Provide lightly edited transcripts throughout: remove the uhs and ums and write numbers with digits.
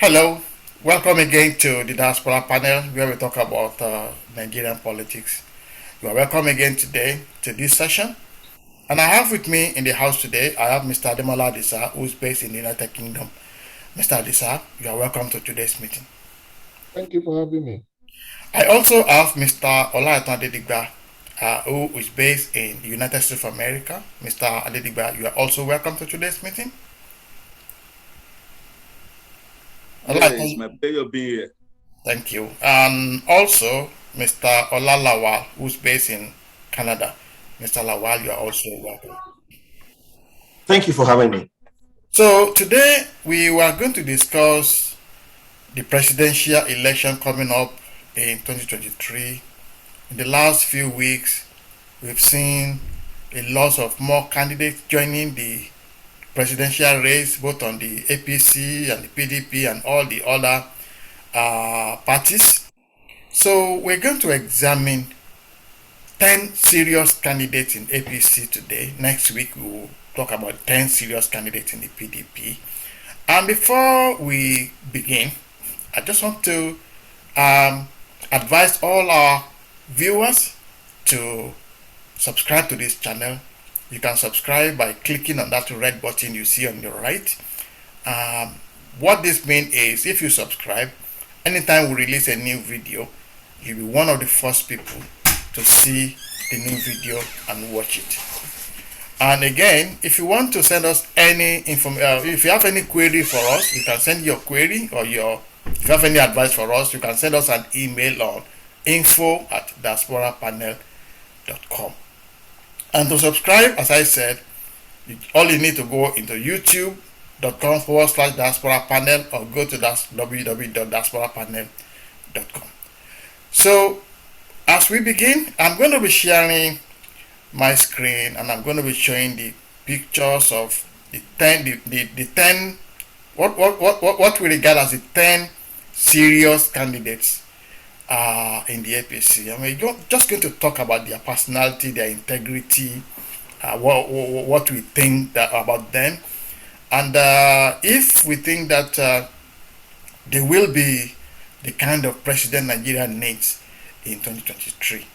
Hello, welcome again to the Diaspora panel where we talk about Nigerian politics. You are welcome again today to this session. And I have with me in the house today, I have Mr. Ademola Adisa, who is based in the United Kingdom. Mr. Adisa, you are welcome to today's meeting. Thank you for having me. I also have Mr. Ola Rotimi who is based in the United States of America. Mr. Adedigba, you are also welcome to today's meeting. Yeah, it's my pleasure being here. Thank you. And also, Mr. Ola Lawal, who's based in Canada. Mr. Lawal, you are also welcome. Thank you for having me. So today we were going to discuss the presidential election coming up in 2023. In the last few weeks, we've seen a lot of more candidates joining the presidential race, both on the APC and the PDP and all the other parties. So we're going to examine 10 serious candidates in APC today. Next week we will talk about 10 serious candidates in the PDP. And before we begin, I just want to advise all our viewers to subscribe to this channel. You can subscribe by clicking on that red button you see on your right. What this means is if you subscribe, anytime we release a new video, you'll be one of the first people to see the new video and watch it. And again, if you want to send us any information, if you have any query for us, you can send your query or if you have any advice for us, you can send us an email on info@diasporapanel.com. And to subscribe, as I said, all you need to go into youtube.com/diaspora panel or go to www.diasporapanel.com. So as we begin, I'm going to be sharing my screen and I'm going to be showing the pictures of the 10 what we regard as the 10 serious candidates in the APC. I mean, you're just going to talk about their personality, their integrity, what we think about them, and if we think that they will be the kind of president Nigeria needs in 2023.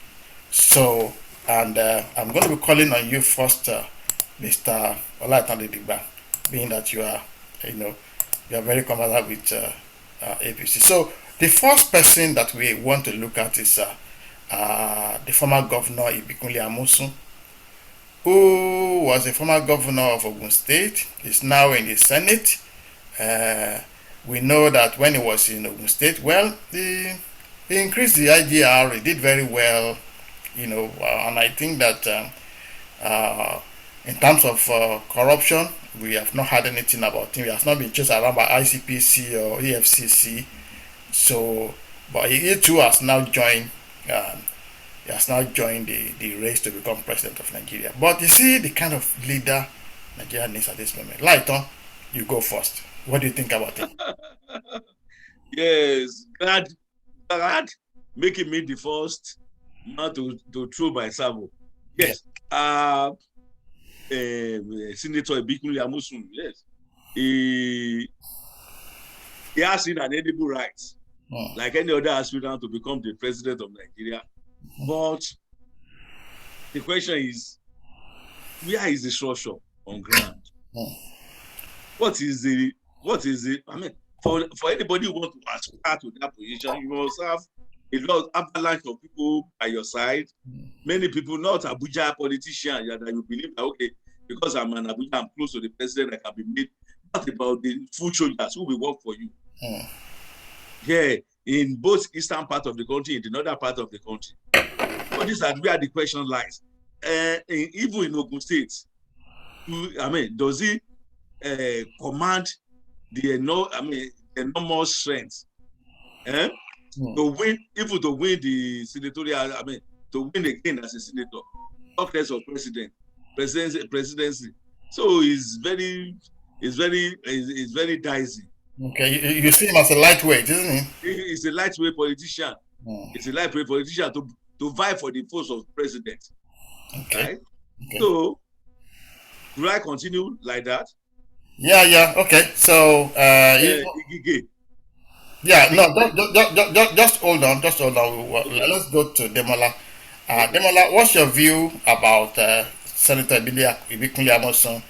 So, and I'm going to be calling on you first, Mr. Ola Rotimi, being that you are very comfortable with APC. So, the first person that we want to look at is the former governor Ibikunle Amosun, who was a former governor of Ogun State, is now in the Senate. We know that when he was in Ogun State, well, he increased the IGR, he did very well, and I think that in terms of corruption, we have not had anything about him. He has not been chased around by ICPC or EFCC. So, but he too has now joined. He has now joined the race to become president of Nigeria. But you see the kind of leader Nigeria needs at this moment. Lighton, you go first. What do you think about it? Yes, glad making me the first man to throw my salvo. Yes. Senator Ibikunle Amosun, yes. He has inalienable rights, like any other aspirant to become the president of Nigeria. But the question is, where is the structure on ground? What is the I mean, for anybody who wants to aspire to that position, you must have a lot of avalanche of people by your side. Many people, not Abuja politicians, that you believe that, okay, because I'm an Abuja, I'm close to the president, I can be made. Not about the full soldiers who will work for you. Yeah, in both eastern part of the country, in the northern part of the country. So this is where the question lies. Even in Ogun State, does he command the enormous strength to win, even to win the senatorial, to win again as a senator, talk less of presidency. So it's very dicey. Okay, you see him as a lightweight, isn't he? He's a lightweight politician. It's a lightweight politician to vie for the post of president. Okay. Right? Okay. So, do I continue like that? Yeah. Okay. So, Ngige. Yeah, no, just hold on, just hold on. Let's go to Demola. Demola, what's your view about Senator Ibikunle Amosun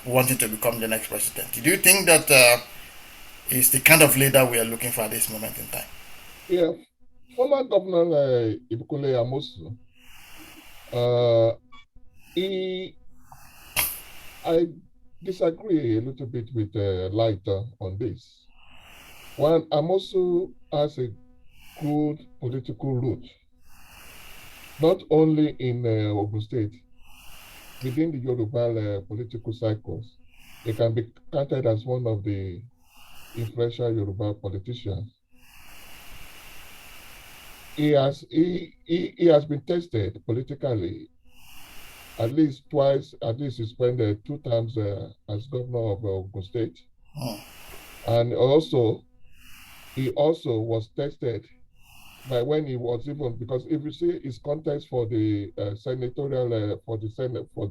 wanting to become the next president? Do you think that is the kind of leader we are looking for at this moment in time? Yeah, former Governor Ibikunle Amosun, uh, he, I disagree a little bit with Lighter on this. One, Amosu has a good political route, not only in Ogun State, within the Yoruba political cycles. He can be counted as one of the influential Yoruba politicians. He has been tested politically at least twice. At least he spent 2 times as governor of Ogun State, Hmm. and also he also was tested by when he was even, because if you see his contest for the senatorial for the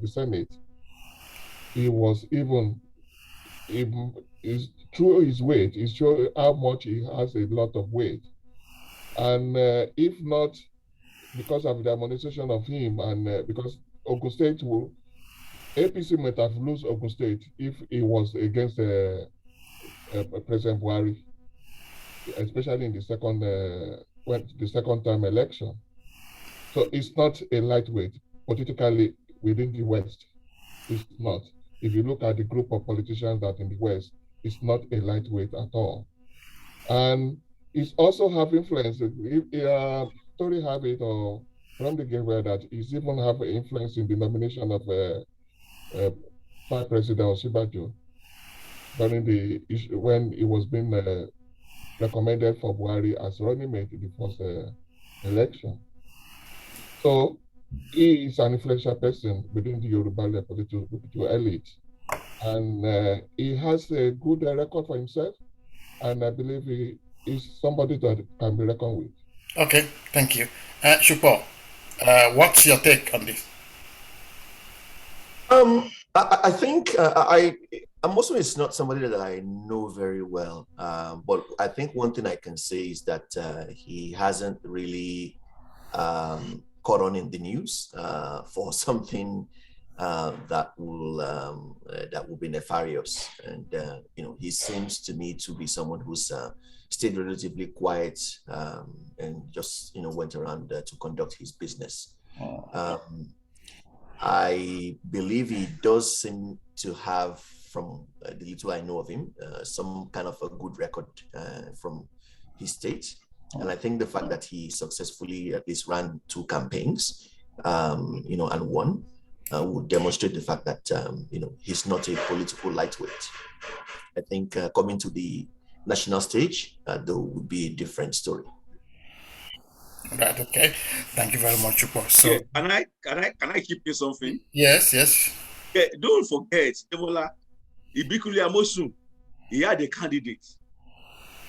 Senate, he was even is through his weight. He showed how much he has a lot of weight, and if not because of the administration of him, and because Ogun State will APC might have lost Ogun State if it was against President Buhari, especially in the second time election. So it's not a lightweight politically within the West. It's not. If you look at the group of politicians that in the West, it's not a lightweight at all. And it's also have influence. Story have it or from the get-go that it's even have influence in the nomination of Vice President Osinbajo during the issue when it was being recommended for Buhari as running mate in the first election. So he is an influential person within the Yoruba political elite, and he has a good record for himself, and I believe he is somebody that can be reckoned with. Okay, thank you. Shupo, what's your take on this? I think Amosun is not somebody that I know very well, but I think one thing I can say is that he hasn't really caught on in the news for something that will be nefarious, and he seems to me to be someone who's stayed relatively quiet and just went around to conduct his business. I believe he does seem to have, from the little I know of him, some kind of a good record from his state. And I think the fact that he successfully at least ran 2 campaigns, and won, would demonstrate the fact that, he's not a political lightweight. I think coming to the national stage, though, would be a different story. Right. Okay. Thank you very much, Chupo. So, yeah, can I keep you something? Yes. Yeah, don't forget, Ebola, Ibikunle Amosun, he had a candidate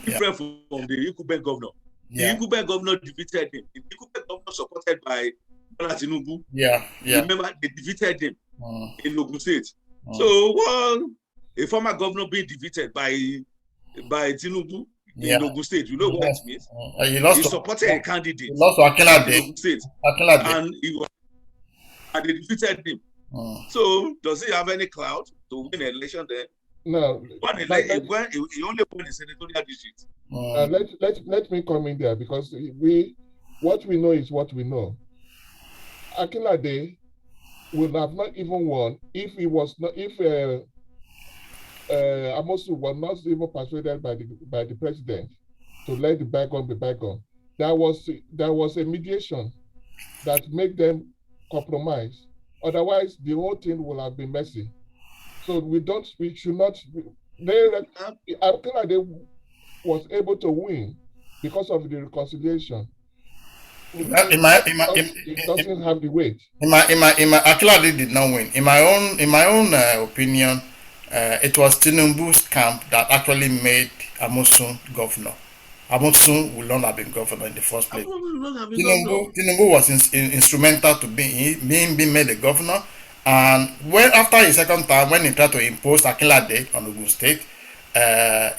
different from the incumbent governor. The incumbent governor defeated him. The incumbent governor supported by Bola Tinubu. Yeah. Remember, they defeated him in Ogun State. So, a former governor being defeated by Tinubu in Ogun State, you know what it means? He supported a candidate. He lost to Ayade in Ogun State. And they defeated him. So, does he have any clout to win an election there? No. When he only won the senatorial district. Let me come in there, because what we know is what we know. Akinlade would have not even won if Amosu was not even persuaded by the president to let the bygone be bygone. There was a mediation that made them compromise. Otherwise, the whole thing will have been messy. So we should not. Akinlade was able to win because of the reconciliation. It doesn't have the weight. Akinlade did not win. In my own opinion, it was Tinubu's camp that actually made Amosun governor. Amosun would not have been governor in the first place. Tinubu was instrumental to being made a governor, and when after his second time, when he tried to impose Akinlade on Ogun State,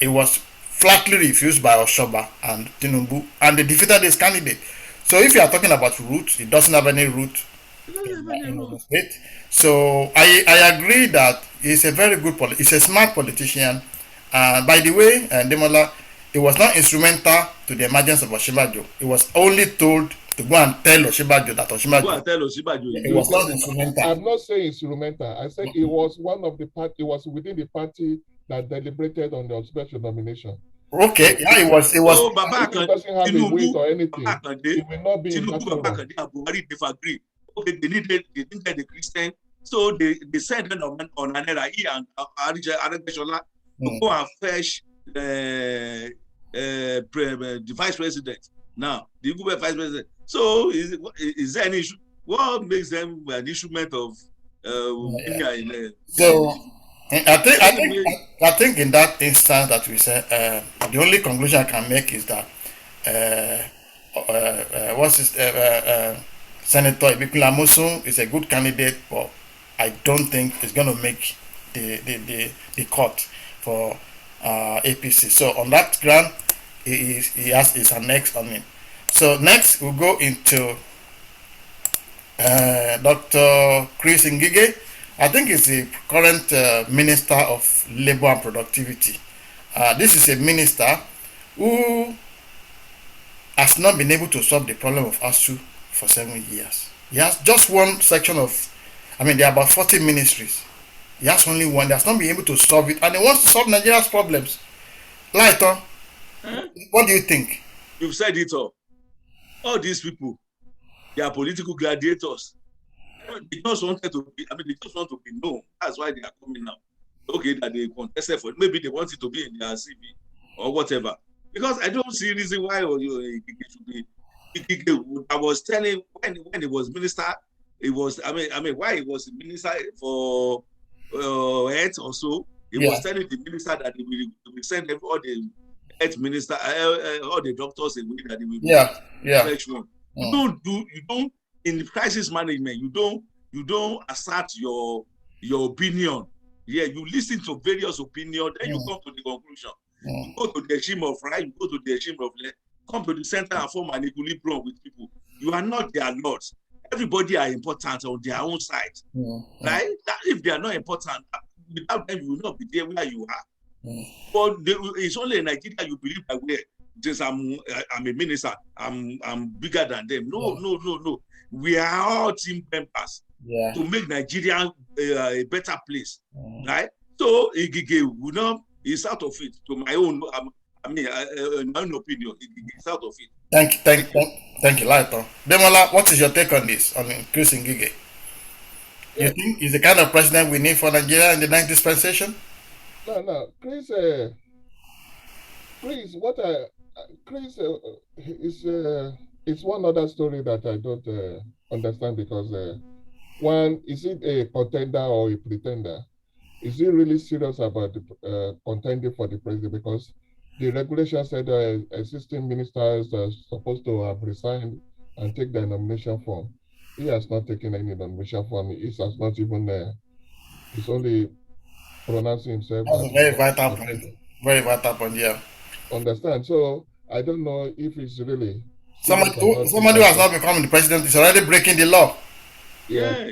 it was flatly refused by Oshoba and Tinubu, and they defeated this candidate. So if you are talking about roots, it doesn't have any root in the state. So I agree that he's a very good he's a smart politician. By the way, Demola, it was not instrumental to the emergence of Osinbajo. It was only told to go and tell Osinbajo that Osinbajo. Go and tell Osinbajo. It was not instrumental. I'm not saying instrumental. I said it was one of the party. It was within the party that deliberated on the Osinbajo nomination. Okay, yeah, it was. Oh, Baba It doesn't have a weight or anything. It will not be Tinubu, Baba Kande, and Buhari disagree. Okay, they needed the Christian, so they sent them on Anera, he and Aregbesola to go and fetch the vice president. Now, the Igube vice president. So, is there any issue? What makes them an instrument of so I think in that instance that we said, the only conclusion I can make is that Senator Ibikunle Amosun is a good candidate, but I don't think it's going to make the cut for APC. So on that ground, he is an next on me. So next we'll go into Dr. Chris Ngige. I think he's the current Minister of Labor and Productivity. This is a minister who has not been able to solve the problem of ASU for 7 years. He has just one section of, there are about 40 ministries. He has only one. He has not been able to solve it, and he wants to solve Nigeria's problems. Lighton, what do you think? You've said it all. All these people, they are political gladiators. They just wanted to be, they just want to be known. That's why they are coming now. Okay, that they contested for it. Maybe they want it to be in their CV or whatever. Because I don't see reason why it should be. I was telling when he was minister, it was why he was minister for health or so. He was telling the minister that he will send all the health minister, all the doctors away that he will You don't in crisis management, you don't assert your opinion. Yeah, you listen to various opinions, then you come to the conclusion. You go to the regime of right, you go to the regime of left, come to the center and form an equilibrium with people. You are not their lords. Everybody are important on their own side. Right? That if they are not important, without them, you will not be there where you are. But it's only in Nigeria you believe that just I'm a minister, I'm bigger than them. No. We are all team members to make Nigeria a better place, right? So Ngige will not is out of it. To my own, my own opinion, it's out of it. Thank you, Lighton. Demola, what is your take on this? On Chris Ngige? You think he's the kind of president we need for Nigeria in the next dispensation? No, Chris. Chris is one other story that I don't understand because one, is it a contender or a pretender? Is he really serious about contending for the president? Because the regulation said existing ministers are supposed to have resigned and take their nomination form. He has not taken any nomination form. He has not even, he's only pronouncing himself. That's a very vital point. Very vital point, yeah. Understand? So I don't know if it's really somebody who has not become the president is already breaking the law. Yeah.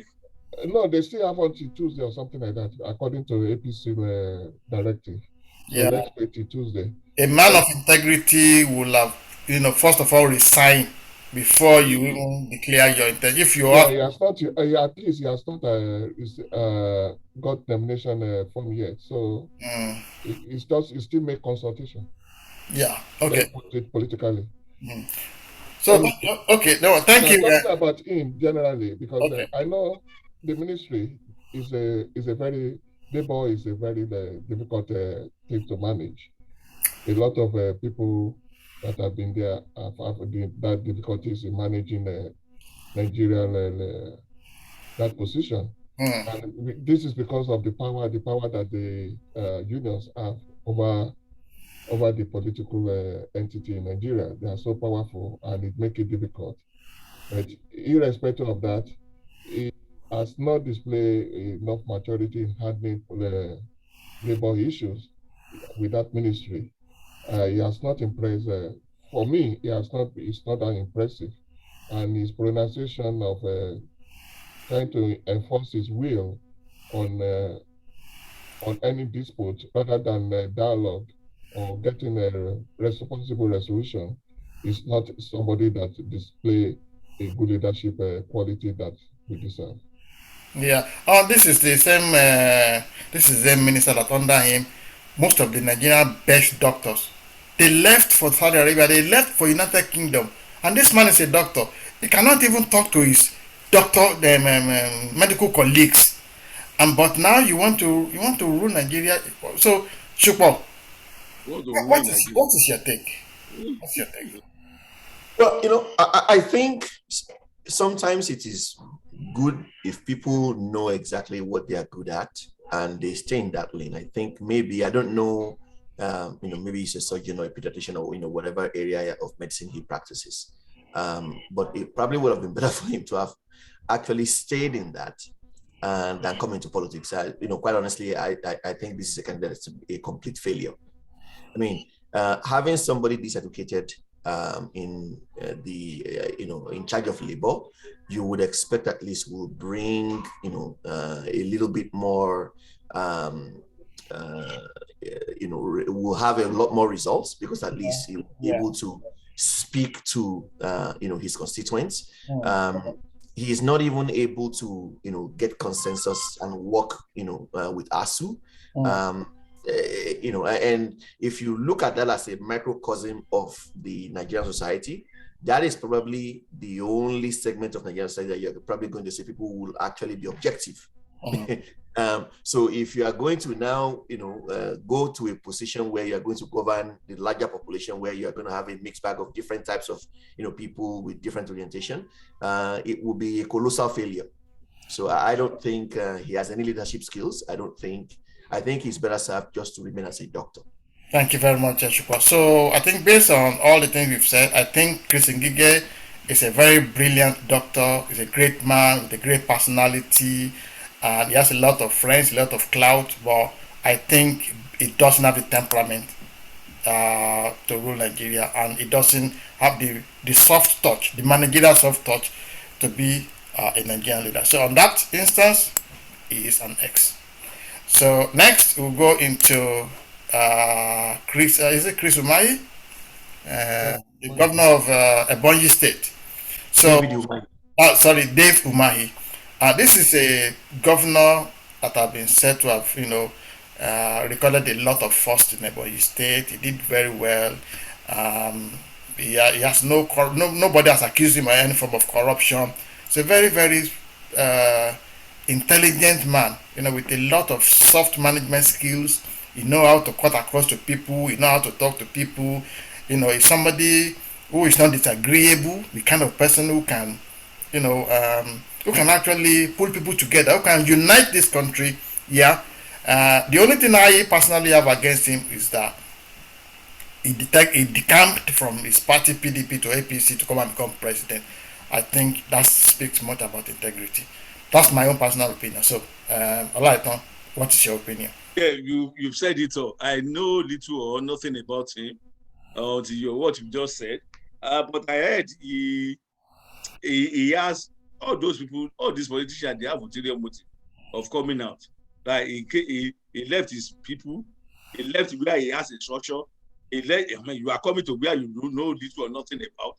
No, they still have until Tuesday or something like that, according to APC directive. So let's wait till Tuesday. A man of integrity will have, first of all, resign before you even declare your intention. If you are, he has not. At least he has not got nomination form yet. So it's still make consultation. Yeah. Okay. Let's put it politically. So okay, no, thank you. Talking about him generally, because I know the ministry is a very labor is a very difficult thing to manage. A lot of people that have been there have that difficulties in managing Nigeria that position. And this is because of the power that the unions have over the political entity in Nigeria. They are so powerful and it makes it difficult. But irrespective of that, it has not displayed enough maturity in handling labor issues with that ministry. He has not impressed. For me, it's not that impressive. And his pronunciation of trying to enforce his will on any dispute rather than dialogue or getting a responsible resolution is not somebody that display a good leadership quality that we deserve. Yeah. Oh, this is the same. This is the same minister that under him, most of the Nigerian best doctors, they left for Saudi Arabia. They left for United Kingdom, and this man is a doctor. He cannot even talk to his medical colleagues. And but now you want to rule Nigeria. So, Shukbo, Want to what ruin is Nigeria. what is your take? What's your take? Well, I think sometimes it is good if people know exactly what they are good at and they stay in that lane. I think maybe, I don't know, maybe he's a surgeon or a pediatrician or, whatever area of medicine he practices. But it probably would have been better for him to have actually stayed in that and than come into politics. Quite honestly, I think this is a candidate that's a complete failure. I mean, having somebody diseducated in in charge of labor, you would expect at least will bring, a little bit more, uh, will have a lot more results because at least he'll be able to speak to, his constituents. He is not even able to, get consensus and work, with ASU. And if you look at that as a microcosm of the Nigerian society, that is probably the only segment of Nigerian society that you're probably going to see people who will actually be objective. So if you are going to now, go to a position where you're going to govern the larger population, where you're going to have a mixed bag of different types of, people with different orientation, it will be a colossal failure. So I don't think he has any leadership skills. I think he's better served just to remain as a doctor. Thank you very much, Shukwa. So I think based on all the things we've said, I think Chris Ngige is a very brilliant doctor. He's a great man with a great personality, and he has a lot of friends, a lot of clout. But I think he doesn't have the temperament to rule Nigeria, and it doesn't have the soft touch, the managerial soft touch, to be a Nigerian leader. So on that instance, he is an X. So next we'll go into Chris. Is it Chris Umahi, the governor of Ebonyi State? So, David Umahi. sorry, Dave Umahi. This is a governor that have been said to have, recorded a lot of firsts in Ebonyi State. He did very well. He has nobody has accused him of any form of corruption. It's a very, very intelligent man, with a lot of soft management skills. You know how to cut across to people. You know how to talk to people. He's somebody who is not disagreeable. The kind of person who can actually pull people together, who can unite this country. Yeah. The only thing I personally have against him is that he decamped from his party PDP to APC to come and become president. I think that speaks much about integrity. That's my own personal opinion. So, Olaitan, what is your opinion? Yeah, you've said it all. I know little or nothing about him, what you just said. But I heard he has all those people, all these politicians, they have ulterior motive of coming out. Like he left his people, he left where he has a structure. You are coming to where you don't know little or nothing about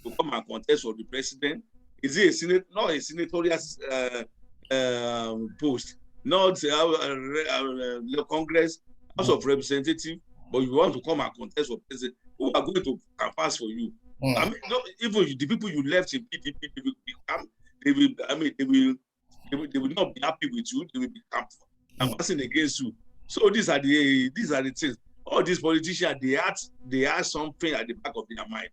to come and contest for the president. Is he not a senatorial post, not Congress, House of Representatives, but you want to come and contest for president? Who are going to canvass for you? I mean, even the people you left in PDP, they will not be happy with you. They will be canvassing against you. So these are the things. All these politicians, they have something at the back of their mind.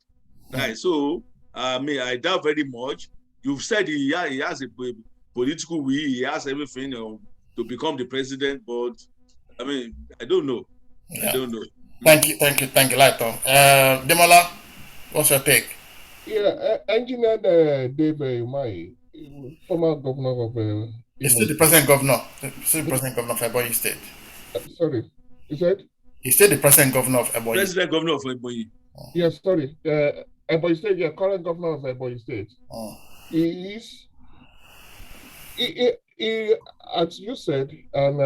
Right. So I doubt very much. You've said he has a political will, he has everything to become the president, but I mean, I don't know. Yeah. I don't know. Thank you, Lighton. Demola, what's your take? Yeah, Engineer Dave Umahi, former governor of He's still the present governor. Still the present governor of Ebonyi State. Sorry, you said? He's still the present governor of Ebonyi. President governor of Ebonyi. Yes, sorry. Ebonyi State, yeah, current governor of Ebonyi State. He is, he, as you said, and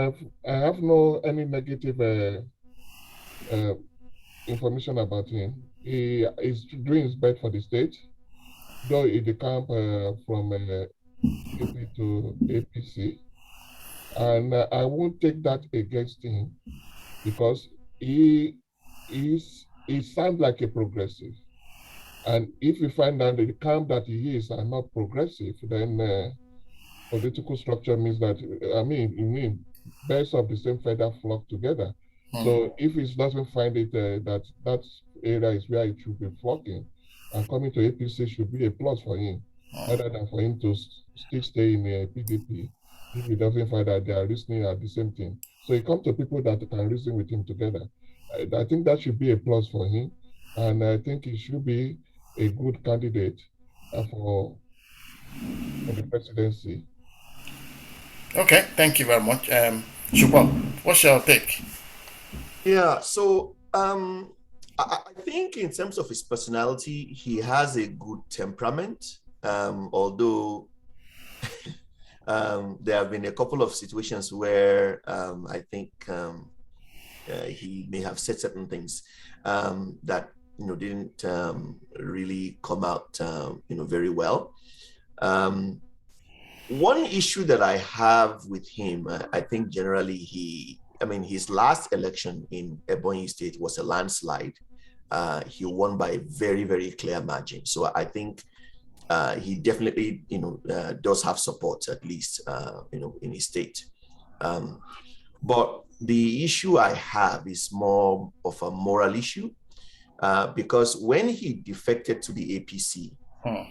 I have no any negative information about him. He is doing his best for the state, though he decamp from AP to APC. And I won't take that against him because he sounds like a progressive. And if you find out that the camp that he is are not progressive, then political structure means that, birds of the same feather flock together. So if he doesn't find it that area is where it should be flocking, and coming to APC should be a plus for him, rather than for him to still stay in PDP if he doesn't find that they are reasoning at the same thing. So he comes to people that can reason with him together. I think that should be a plus for him, and I think he should be a good candidate for the presidency. Okay, thank you very much. Shupal, what's your take? Yeah, so I think in terms of his personality, he has a good temperament, although there have been a couple of situations where I think he may have said certain things that didn't really come out very well. One issue that I have with him, I think generally his last election in Ebonyi State was a landslide. He won by a very, very clear margin. So I think he definitely, does have support, at least, in his state. But the issue I have is more of a moral issue, because when he defected to the APC,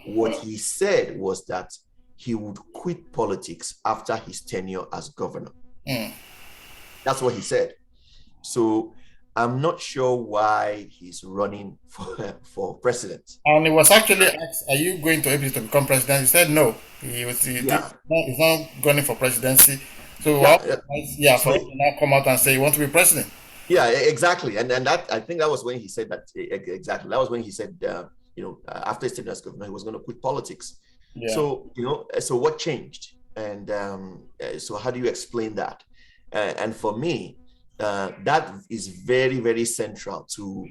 what he said was that he would quit politics after his tenure as governor. That's what he said. So I'm not sure why he's running for president. And he was actually asked, "Are you going to APC to become president?" He said no. He's not going for presidency. So for him to now come out and say he wants to be president. Yeah, exactly. And that, I think that was when he said that. Exactly. That was when he said, after his tenure as governor, he was going to quit politics. Yeah. So, so what changed? And so how do you explain that? And for me, that is very, very central to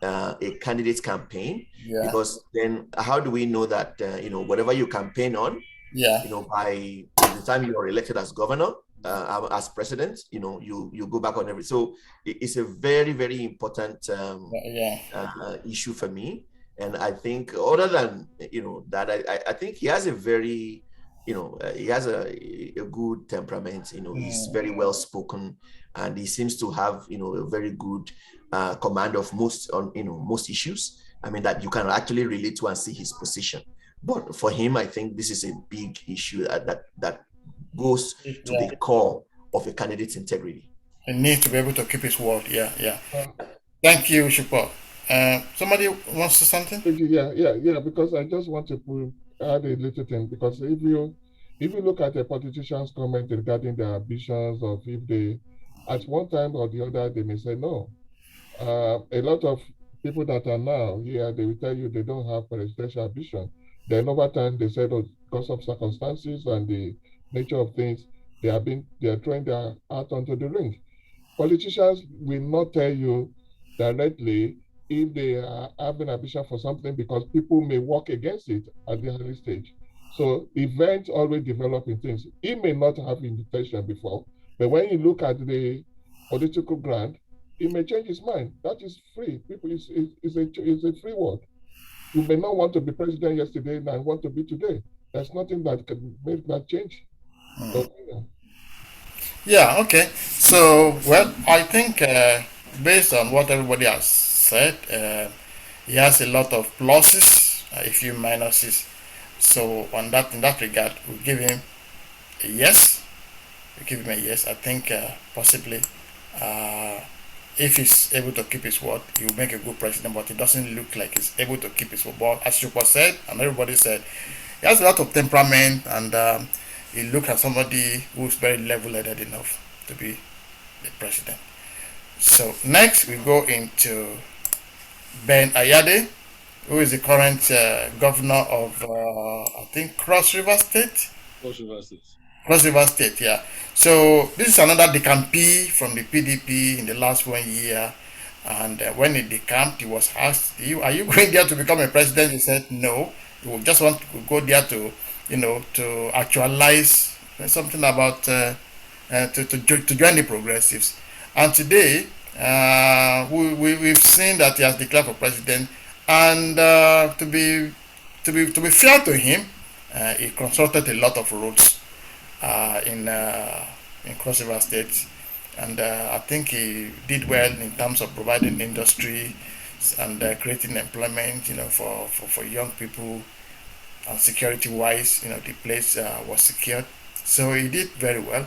a candidate's campaign, because then how do we know that, whatever you campaign on, by the time you are elected as governor, as president, you go back on every. So it's a very, very important issue for me. And I think other than, that, I think he has a very, he has a good temperament, he's very well spoken, and he seems to have, a very good command of most issues. I mean, that you can actually relate to and see his position. But for him, I think this is a big issue that goes to the core of a candidate's integrity. He needs to be able to keep his word. Yeah. Thank you, Shupo. Somebody wants to say something? Yeah, because I just want to add a little thing, because if you look at a politician's comment regarding their ambitions, of if they, at one time or the other, they may say no. A lot of people that are now here, they will tell you they don't have presidential ambition. Then over time, they said, because of circumstances and the nature of things, they are throwing their heart onto the ring. Politicians will not tell you directly if they are having ambition for something, because people may work against it at the early stage. So events always develop in things. He may not have intention before, but when you look at the political ground, he may change his mind. That is free. People is a free world. You may not want to be president yesterday and want to be today. There's nothing that can make that change. So, yeah, okay. So, well, I think based on what everybody has said, he has a lot of pluses, a few minuses. So, in that regard, we'll give him a yes. I think possibly if he's able to keep his word, he will make a good president, but it doesn't look like he's able to keep his word. But as Shupo said, and everybody said, he has a lot of temperament, and he looks at somebody who's very level-headed enough to be the president. So next we go into Ben Ayade, who is the current governor of, I think, Cross River State. Cross River State, yeah. So this is another decampi from the PDP in the last 1 year. And when he decamped, he was asked, "Are you going there to become a president?" He said, "No. He would just want to go there to, to actualize something about to join the progressives." And today, we've seen that he has declared for president. And to be fair to him, he consulted a lot of roads in Cross River State, and I think he did well in terms of providing industry and creating employment, for young people, and security wise, the place was secured, so he did very well,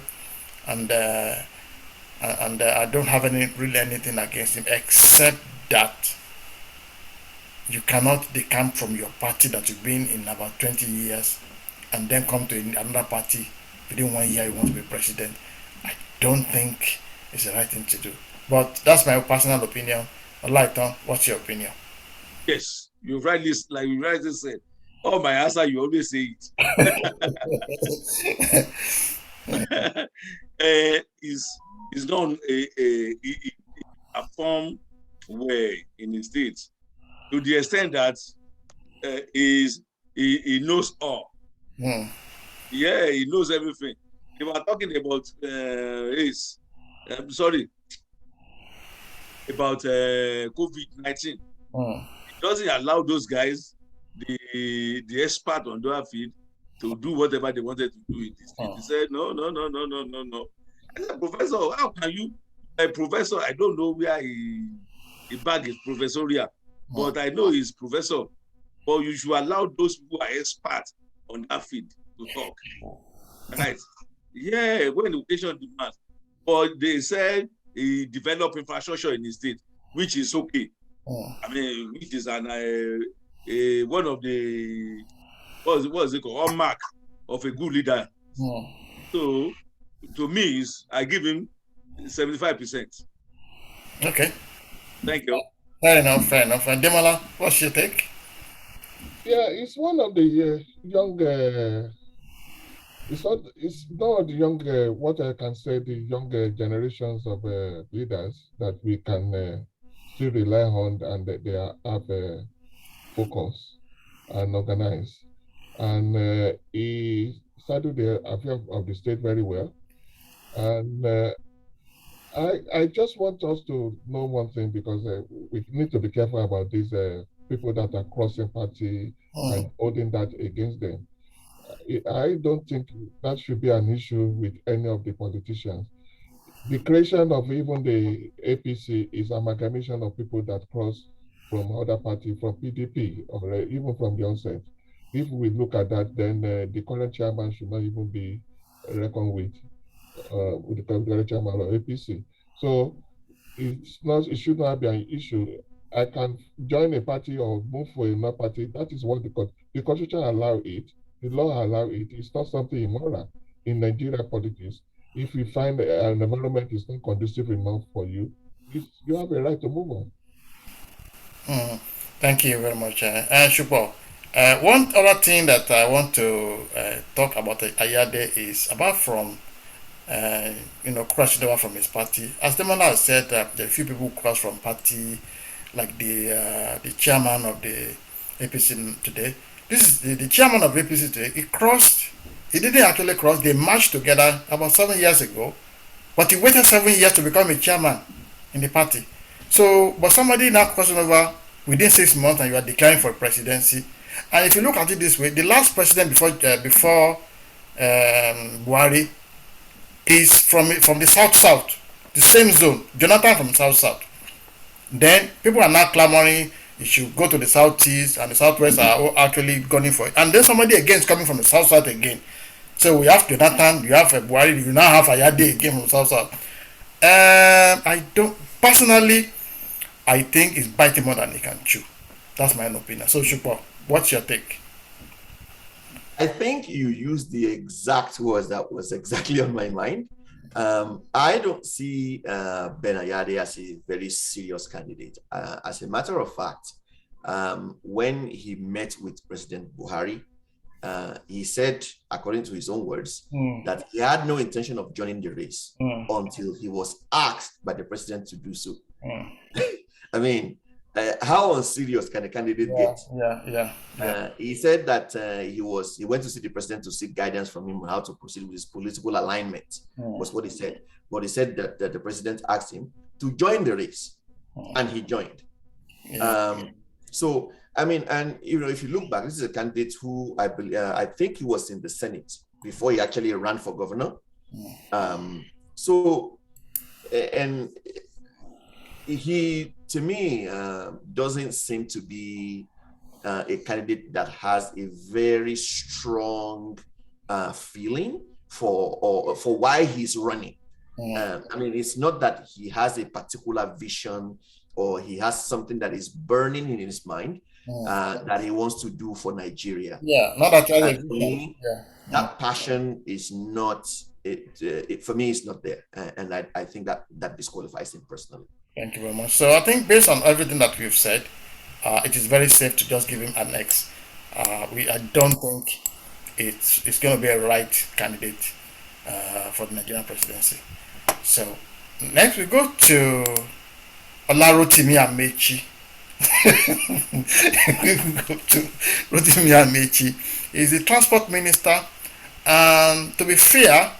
and I don't have really anything against him except that you cannot decamp from your party that you've been in about 20 years and then come to another party within 1 year you want to be president. I don't think it's the right thing to do. But that's my personal opinion. Olaitan, what's your opinion? Yes, you rightly said. Oh, my answer, you always say it. Is done a form way in the states to the extent that he knows all. Yeah, he knows everything. They were talking about about COVID-19. It doesn't allow those guys, the expert on their field, to do whatever they wanted to do in this state. He said, no. I said, Professor, how can you, a professor, I don't know where he bag his professorial, but I know he's professor. But you should allow those who are experts on that field to talk. Right? Yeah, when education demands. But they said he developed infrastructure in the state, which is okay. I mean, which is one of the, what is it called? Hallmark of a good leader. So, to me, I give him 75%. Okay. Thank you. Fair enough. And Demola, what's your take? Yeah, it's one of the young. It's not the young. What I can say, the younger generations of leaders that we can still rely on, and they have focus and organize. And he started the affairs of the state very well. And I just want us to know one thing, because we need to be careful about these people that are crossing party and holding that against them. I don't think that should be an issue with any of the politicians. The creation of even the APC is amalgamation of people that cross from other party, from PDP, or even from the onset. If we look at that, then the current chairman should not even be reckoned with the current chairman of APC. So it should not be an issue. I can join a party or move for another party. That is what the constitution allow it. The law allow it. It's not something immoral in Nigeria politics. If you find an environment is not conducive enough for you, you have a right to move on. Thank you very much, Shupo. One other thing that I want to talk about Ayade is apart from crossing over from his party. As Demola has said, there are a few people who cross from party, like the chairman of the APC today. This is the chairman of APC today. He crossed. He didn't actually cross. They marched together about 7 years ago, but he waited 7 years to become a chairman in the party. So, but somebody now crossing over within 6 months, and you are declaring for presidency. And if you look at it this way, the last president before Buhari is from the south, the same zone. Jonathan from south. Then people are now clamoring you should go to the southeast, and the southwest are actually gunning for it. And then somebody again is coming from the south again. So we have Jonathan, you have Buhari, you now have Ayade again from south. I don't personally. I think it's biting more than he can chew. That's my own opinion. So Shupo, what's your take? I think you used the exact words that was exactly on my mind. I don't see Ben Ayade as a very serious candidate. As a matter of fact, when he met with President Buhari, he said, according to his own words, that he had no intention of joining the race until he was asked by the president to do so. I mean, how unserious can a candidate get? He said that he went to see the president to seek guidance from him on how to proceed with his political alignment, was what he said. But he said that the president asked him to join the race, and he joined. So, I mean, and if you look back, this is a candidate who I think he was in the Senate before he actually ran for governor. And he, to me, doesn't seem to be a candidate that has a very strong feeling for why he's running. I mean, it's not that he has a particular vision or he has something that is burning in his mind that he wants to do for Nigeria. Not that for me, that passion is not, for me, it's not there. And I think that disqualifies him personally. Thank you very much. So I think based on everything that we've said, it is very safe to just give him an X. I don't think it's going to be a right candidate for the Nigerian presidency. So next we go to Ola Rotimi Amaechi. Rotimi Amaechi is the transport minister, and to be fair,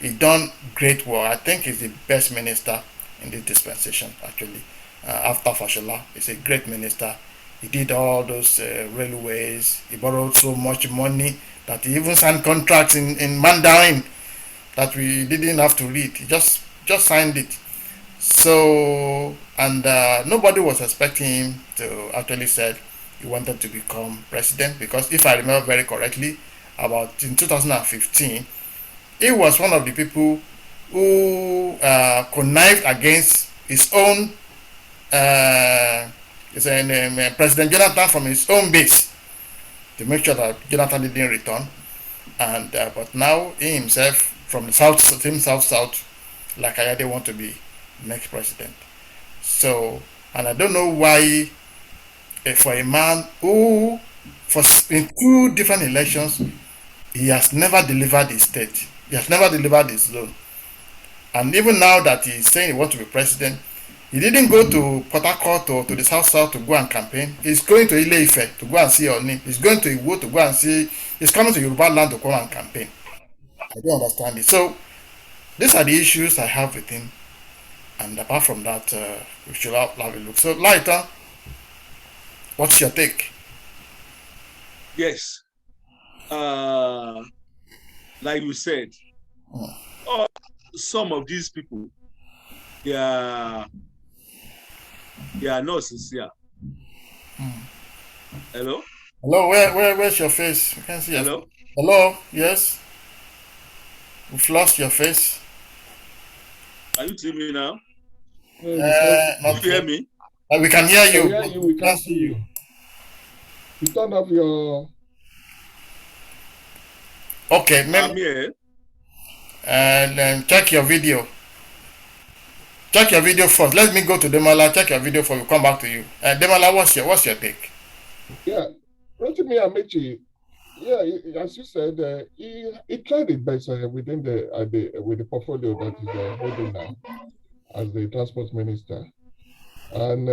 he done great work. I think he's the best minister in this dispensation, actually. After Fashola, he's a great minister. He did all those railways. He borrowed so much money that he even signed contracts in Mandarin that we didn't have to read. He just signed it. So, and nobody was expecting him to actually said he wanted to become president, because if I remember very correctly, about in 2015, he was one of the people who connived against his own President Jonathan from his own base to make sure that Jonathan didn't return. And but now he himself from the south, like Ayade, want to be next president. So, and I don't know why for a man who in 2 different elections he has never delivered his state, he has never delivered his zone. And even now that he's saying he wants to be president, he didn't go to Port Harcourt or to the south to go and campaign. He's going to Ile-Ife to go and see Oni. He's going to Iwo to go and see. He's coming to Yoruba land to come and campaign. I don't understand it. So these are the issues I have with him. And apart from that, we should have a look. So, Lighter, what's your take? Yes. Like you said, some of these people, they are not sincere. Hello? Hello, where's your face? I can't see. Hello? Hello, yes? We've lost your face. Are you seeing me now? Not you hear me? We can hear you. We can't see you. You turn off your... Okay, I'm here. And then check your video. Check your video first. Let me go to Demola. Check your video before we come back to you. Demola, what's your take? Yeah, Rotimi Amici. Yeah, as you said, he tried his best within with the portfolio that he's holding now as the transport minister, and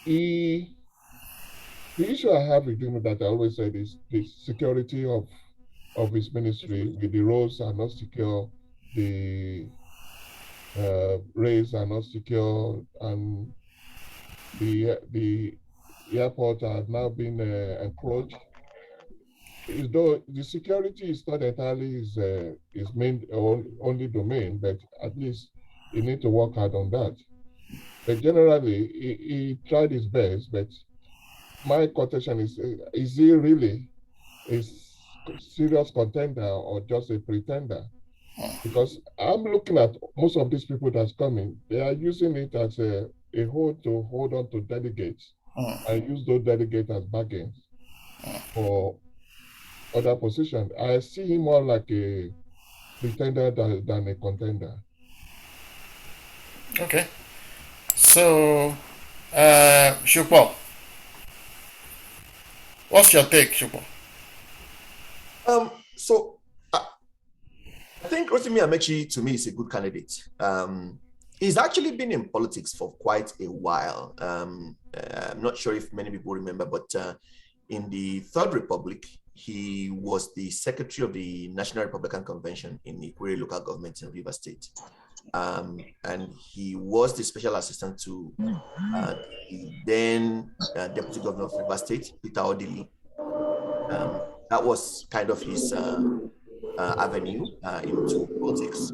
the issue I have with him that I always said is the security of his ministry. With the roads are not secure, the rails are not secure, and the airport has now been encroached. Though the security is not entirely his main only domain, but at least he need to work hard on that. But generally, he tried his best. But my quotation is he really a serious contender or just a pretender? Because I'm looking at most of these people that's coming, they are using it as a hold to hold on to delegates and use those delegates as bargains for other positions. I see him more like a pretender than a contender. Okay. So, Shukbo, what's your take, Shukbo? So I think Rotimi Amaechi, to me, is a good candidate. He's actually been in politics for quite a while. I'm not sure if many people remember, but in the Third Republic, he was the secretary of the National Republican Convention in Ikwerre local government in Rivers State. And he was the special assistant to the then deputy governor of Rivers State, Peter Odili. That was kind of his avenue into politics.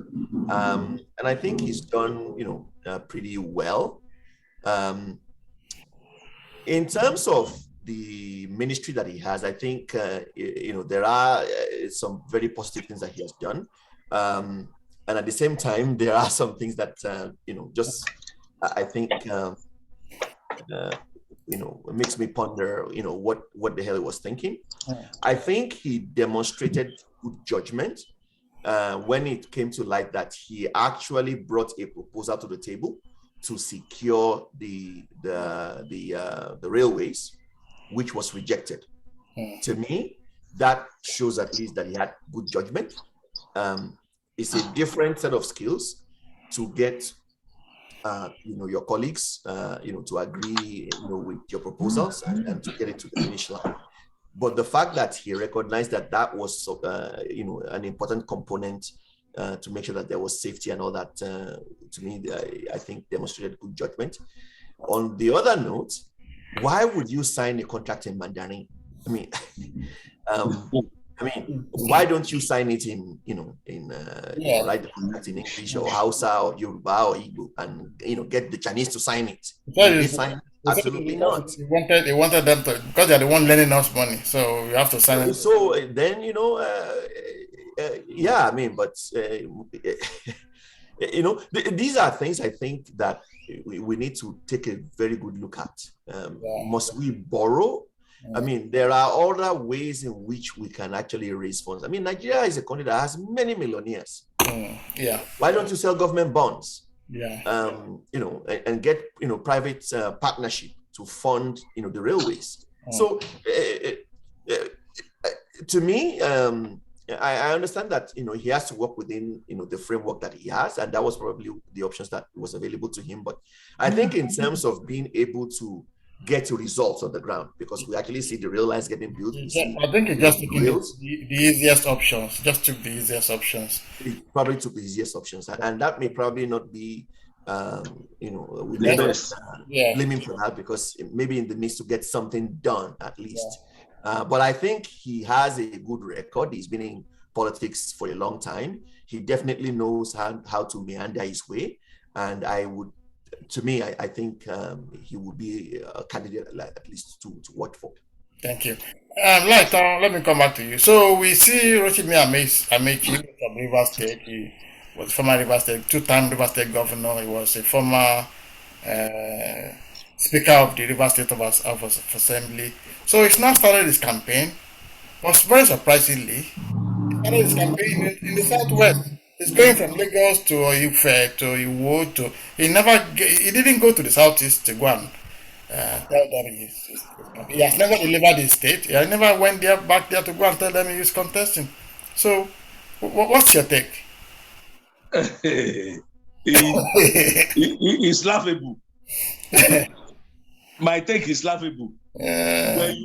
And I think he's done, pretty well. In terms of the ministry that he has, I think, there are some very positive things that he has done. And at the same time, there are some things that, I think, it makes me ponder, what the hell he was thinking. I think he demonstrated good judgment when it came to light that he actually brought a proposal to the table to secure the railways, which was rejected. To me, that shows at least that he had good judgment. It's a different set of skills to get your colleagues, to agree, with your proposals and to get it to the finish line. But the fact that he recognized that was, an important component to make sure that there was safety and all that, to me, I think demonstrated good judgment. On the other note, why would you sign a contract in Mandarin? Why don't you sign it in write the contract in English or Hausa or Yoruba or Igbo and get the Chinese to sign it? They sign? Absolutely not. They wanted them to, because they're the one lending us money, so you have to sign it. So then these are things I think that we need to take a very good look at. Must we borrow? There are other ways in which we can actually raise funds. Nigeria is a country that has many millionaires. Why don't you sell government bonds? And get private partnership to fund the railways. So to me, I understand that he has to work within the framework that he has, and that was probably the options that was available to him. But I think in terms of being able to get results on the ground, because we actually see the rail lines getting built. I think it just took the easiest options. Just took the easiest options. It probably took the easiest options, and that may probably not be, we never blame him for that, because maybe in the midst to get something done at least. But I think he has a good record. He's been in politics for a long time. He definitely knows how to meander his way, and I think he would be a candidate at least to watch for. Thank you. Let me come back to you. So we see Rotimi Amaechi from Rivers State. He was former Rivers State, two-time Rivers State governor. He was a former Speaker of the Rivers State House of Assembly. So he's now started his campaign. But very surprisingly, he started his campaign in the southwest. He's going from Lagos to Ife to Iwo he didn't go to the southeast to go and tell them he has never delivered his state. He never went back there to go and tell them he's contesting. So what's your take? It's laughable. My take is laughable. When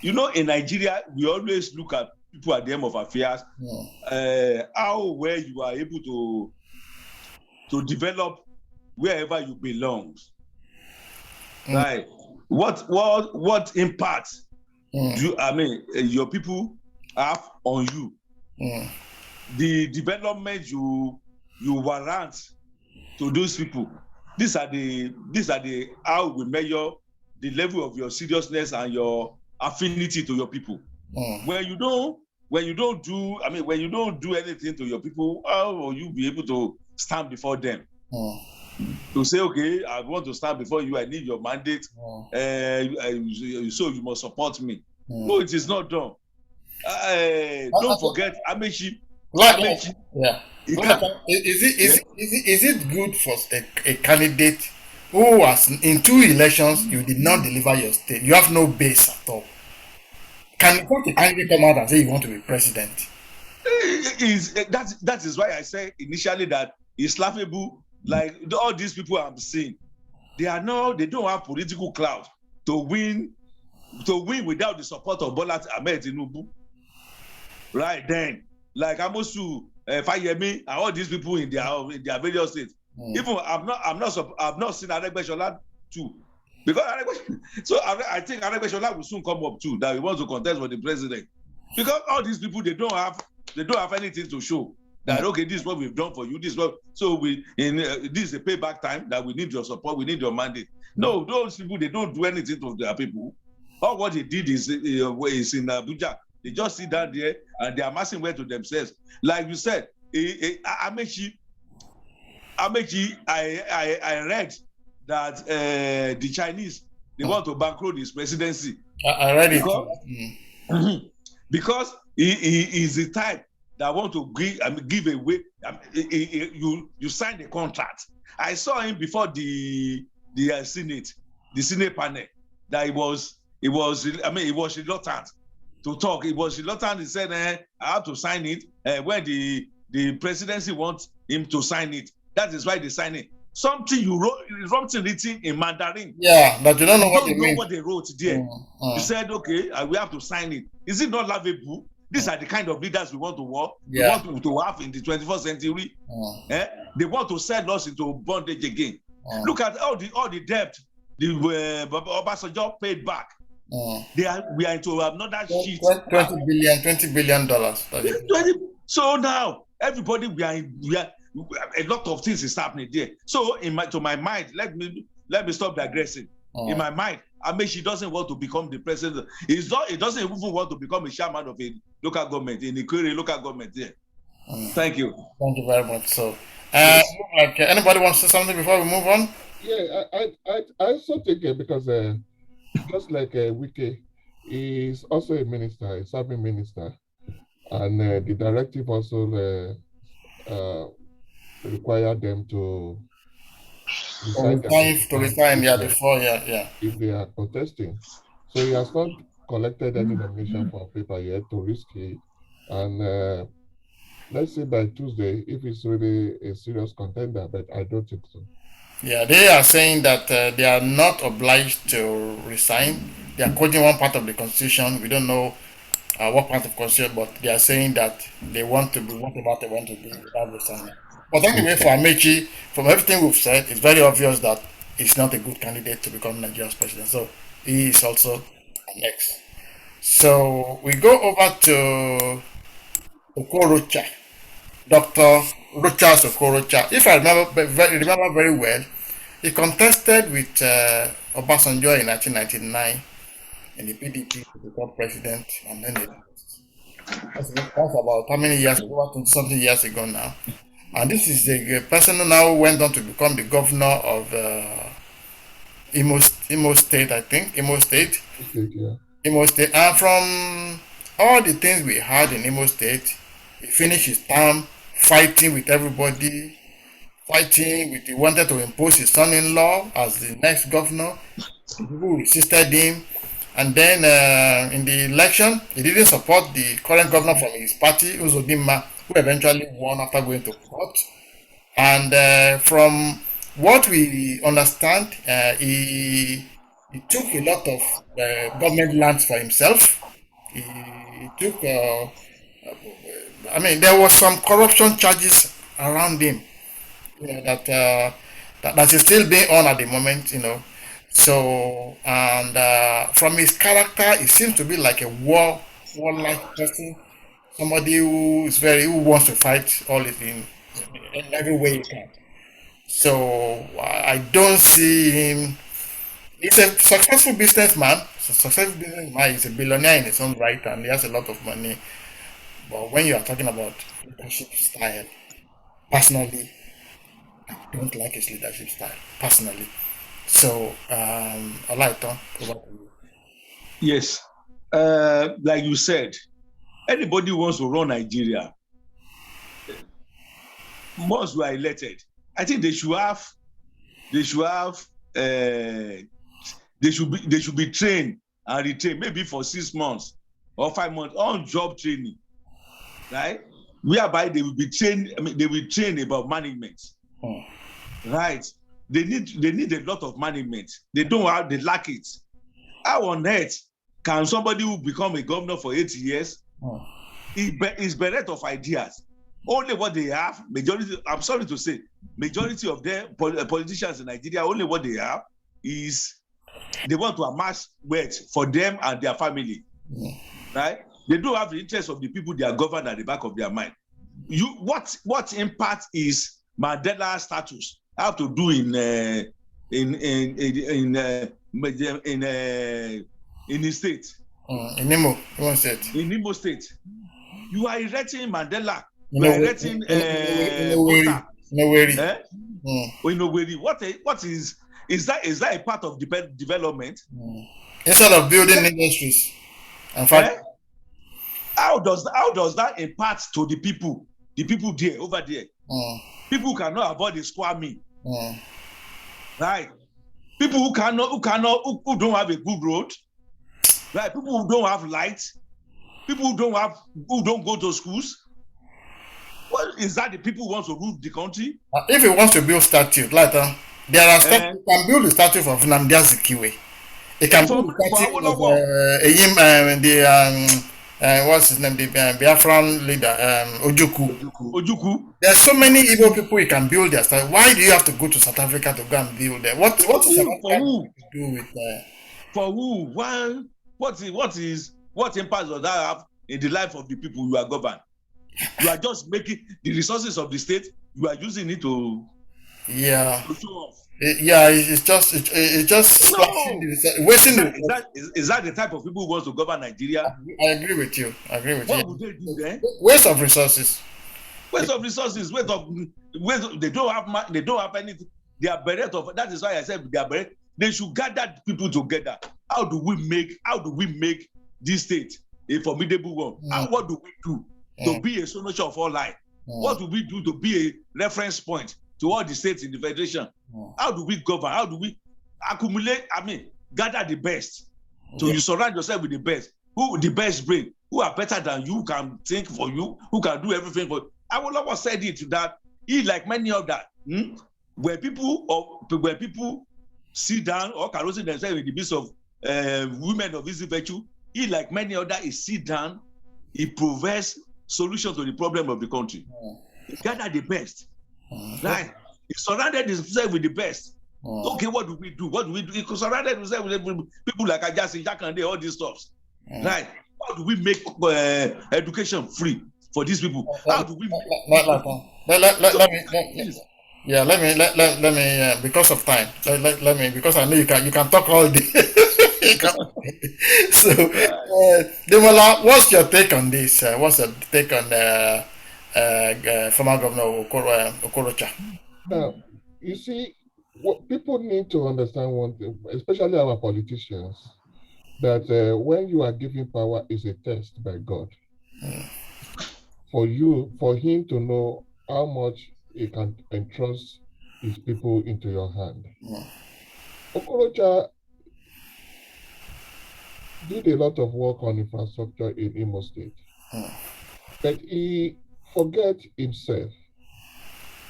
in Nigeria, we always look at people at the end of affairs, how well you are able to develop wherever you belong. Right? What impact your people have on you? The development you warrant to those people. These are the how we measure the level of your seriousness and your affinity to your people. When you don't do anything to your people, how will you be able to stand before them? To say, okay, I want to stand before you, I need your mandate, so you must support me. No, it is not done. Don't forget, Amaechi Amaechi, yeah. he can. Is it good for a candidate who was in 2 elections you did not deliver your state? You have no base at all. Can a candidate come out and say you want to be president? That is why I said initially that it's laughable. Like all these people I'm seeing, they don't have political clout to win without the support of Bola Tinubu. Right then, like Amosu, Fayemi, and all these people in their various states. Even I've not seen Aregbesola too, because so I think Aregbesola will soon come up too that he wants to contest for the president, because all these people they don't have anything to show that okay, this is what we've done for you, this is what, so this is a payback time that we need your support, we need your mandate. No, those people they don't do anything to their people. All what they did is in Abuja. They just sit down there and they are amassing wealth to themselves. Like you said, Amaechi, I read that the Chinese, they want to bankroll his presidency. I read it. Because he is the type that want to give away. You sign the contract. I saw him before the Senate panel that he was reluctant to talk. He was reluctant. He said, I have to sign it when the presidency wants him to sign it. That is why they sign it. Something you wrote, something written in Mandarin. Yeah, but you don't know what they wrote there. You said, okay, we have to sign it. Is it not laughable? These are the kind of leaders we want to work. Yeah. We want to have in the 21st century. They want to sell us into bondage again. Look at all the debt the Obasanjo paid back. We are into another sheet. $20 billion. So now everybody we are a lot of things is happening there. So to my mind, let me stop digressing. In my mind, Amaechi doesn't want to become the president. He doesn't even want to become a chairman of a local government in the Ikere local government there. Thank you. Thank you very much. So, like anybody wants to say something before we move on? Yeah, I also think because just like Wike is also a minister, a serving minister, and the directive also required them to resign before, if they are contesting. So he has not collected any nomination for paper yet to risk it, and let's say by Tuesday if it's really a serious contender, but I don't think so. Yeah, they are saying that they are not obliged to resign. They are quoting one part of the constitution. We don't know what part of the constitution, but they are saying that they want to be whatever they want to be without resigning. But anyway, for Amaechi, from everything we've said, it's very obvious that he's not a good candidate to become Nigeria's president. So he is also an ex. So we go over to Okorocha, Dr. Rochas Okorocha. If I remember very well, he contested with Obasanjo in 1999 in the PDP to become president, and then that's about how many years ago? 20-something years ago now. And this is the person who now went on to become the governor of Imo State, I think. Imo State. Yeah. Imo State. And from all the things we had in Imo State, he finished his term fighting with everybody, he wanted to impose his son-in-law as the next governor. People resisted him. And then in the election, he didn't support the current governor from his party, Uzor Kalu, who eventually won after going to court. And from what we understand, he took a lot of government lands for himself. He took, there was some corruption charges around him, that is still being on at the moment, So, and from his character, he seems to be like a warlike person, somebody who wants to fight all in every way he can. So I don't see him. He's a successful businessman. He's a billionaire in his own right, and he has a lot of money. But when you are talking about leadership style, personally, I don't like his leadership style, personally. So, Olaitan, over to you. Yes. Like you said, anybody who wants to run Nigeria once we are elected, I think they should be trained and retained, maybe for 6 months or 5 months on job training, right? Whereby they will be trained. I mean, they will train about management, right? They need a lot of management. They lack it. How on earth can somebody who become a governor for 8 years is bereft of ideas? Only what they have, majority, I'm sorry to say, majority of them politicians in Nigeria, only what they have is they want to amass wealth for them and their family, right? They don't have the interest of the people they are governed at the back of their mind. What impact is Mandela status have to do in his state? In Imo State. In Imo State, you are erecting Mandela. In You are erecting Bota. What is that a part of development? Instead of building industries and factories. How does that impact to the people there over there? People who cannot afford a square meal, right? People who don't have a good road, right? People who don't have lights, people who don't go to schools. Well, is that the people who want to rule the country? If he wants to build statue, like there are stuff you can build the statue of Nnamdi Azikiwe. You can build the statue of what's his name, the Biafran leader, Ojukwu. There's so many Igbo people you can build their statue. Why do you have to go to South Africa to go and build them? What is South Africa to do with for who? Well, what impact does that have in the life of the people you are governed? You are just making the resources of the state, you are using it to show off. It's just wasting. Is that the type of people who want to govern Nigeria? I agree with you. What would they do then? Waste of resources. Waste of they don't have anything. They are bereft of. That is why I said they are bereft. They should gather people together. How do we make this state a formidable one? What do we do to be a solution of all life? What do we do to be a reference point to all the states in the federation? How do we govern? How do we accumulate? Gather the best. So you surround yourself with the best. Who the best brain? Who are better than you? Can think for you? Who can do everything for you? I will always said it that he, like many of that, where people sit down or carousing themselves in the midst of women of easy virtue, he, like many other, he sit down, he provides solution to the problem of the country. He gather the best. Right? He surrounded himself with the best. Okay, what do we do? He surrounded himself with people like Ajasi, Jakande, all these stuff. Right? How do we make education free for these people? How do we let me because of time. Let me, because I know you can talk all day. So, Demola, what's your take on this? What's your take on former Governor Okorocha? Now, you see, what people need to understand one thing, especially our politicians, that when you are given power is a test by God. For him to know how much he can entrust his people into your hand. Okorocha did a lot of work on infrastructure in Imo State, but he forget himself.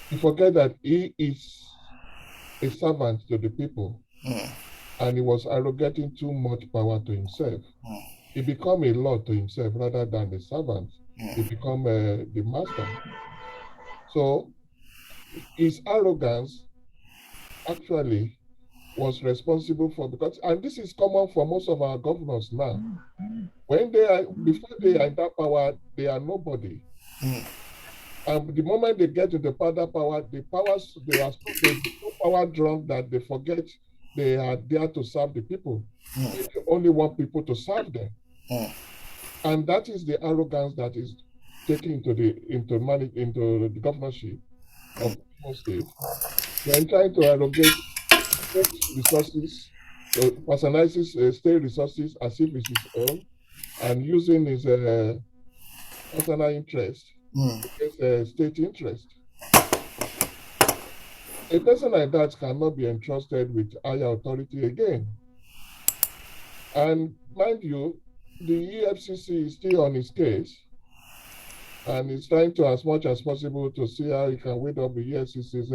He forget that he is a servant to the people, and he was arrogating too much power to himself. He become a lord to himself rather than the servant. He become the master. So his arrogance actually was responsible for, and this is common for most of our governors now. When before they are in that power, they are nobody. And the moment they get into power, they are so power drunk that they forget they are there to serve the people. They only want people to serve them. And that is the arrogance that is taken into the governorship of Imo State. They are trying to arrogate state resources, personalizes state resources as if it's his own, and using his personal interest against state interest. A person like that cannot be entrusted with higher authority again. And mind you, the EFCC is still on its case and is trying to, as much as possible, to see how it can weed up the EFCC's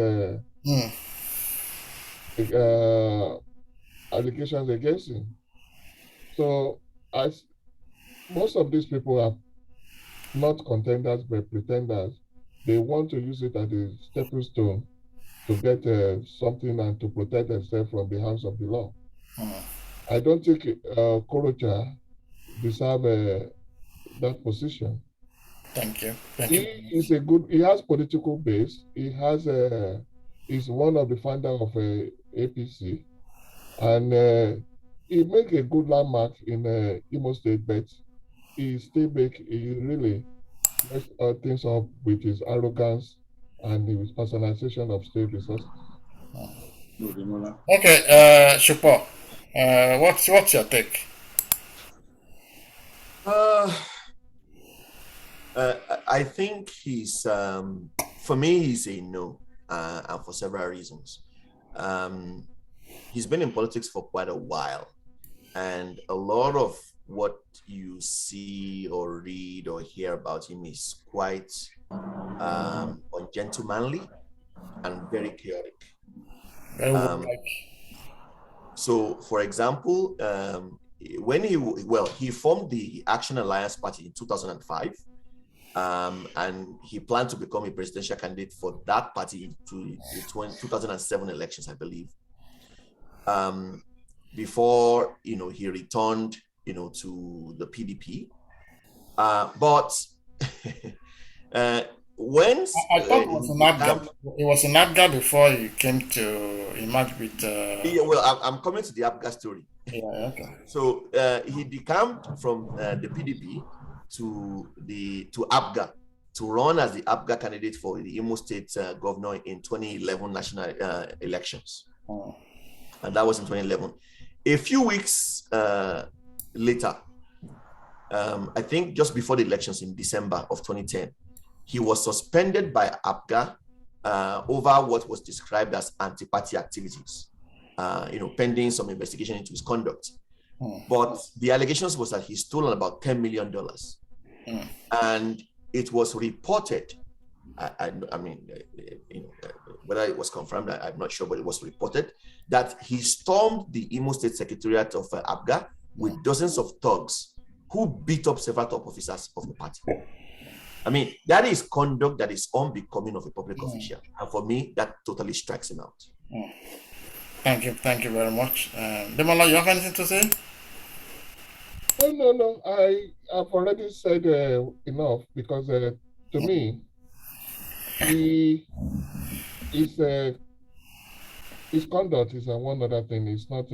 allegations against him. So, as most of these people are not contenders but pretenders, they want to use it as a stepping stone to get something and to protect themselves from the hands of the law. I don't think Okorocha deserve that position. Thank you. He has political base. He's one of the founders of APC, and he make a good landmark in Imo State, but he really messed things up with his arrogance and his personalization of state resources. Okay, Shupo, what's your take? I think for me, he's a no, and for several reasons. He's been in politics for quite a while, and a lot of what you see or read or hear about him is quite ungentlemanly and very chaotic. So, for example, when he formed the Action Alliance Party in 2005, and he planned to become a presidential candidate for that party to the 2007 elections, I believe. Before he returned to the PDP, but when I thought it was an APGA. It was an APGA before he came to emerge with. Well, I'm coming to the APGA story. Yeah, okay. So he decamped from the PDP to APGA to run as the APGA candidate for the Imo State governor in 2011 national elections. And that was in 2011. A few weeks later, I think just before the elections in December of 2010, he was suspended by APGA over what was described as anti-party activities, pending some investigation into his conduct. But the allegations was that he stole about $10 million. And it was reported, I mean, whether it was confirmed, I'm not sure, but it was reported that he stormed the Imo State Secretariat of APGA with dozens of thugs who beat up several top officers of the party. I mean, that is conduct that is unbecoming of a public official. And for me, that totally strikes him out. Thank you very much. Demola, you have anything to say? No. I've already said enough because to me, his conduct is one other thing. It's not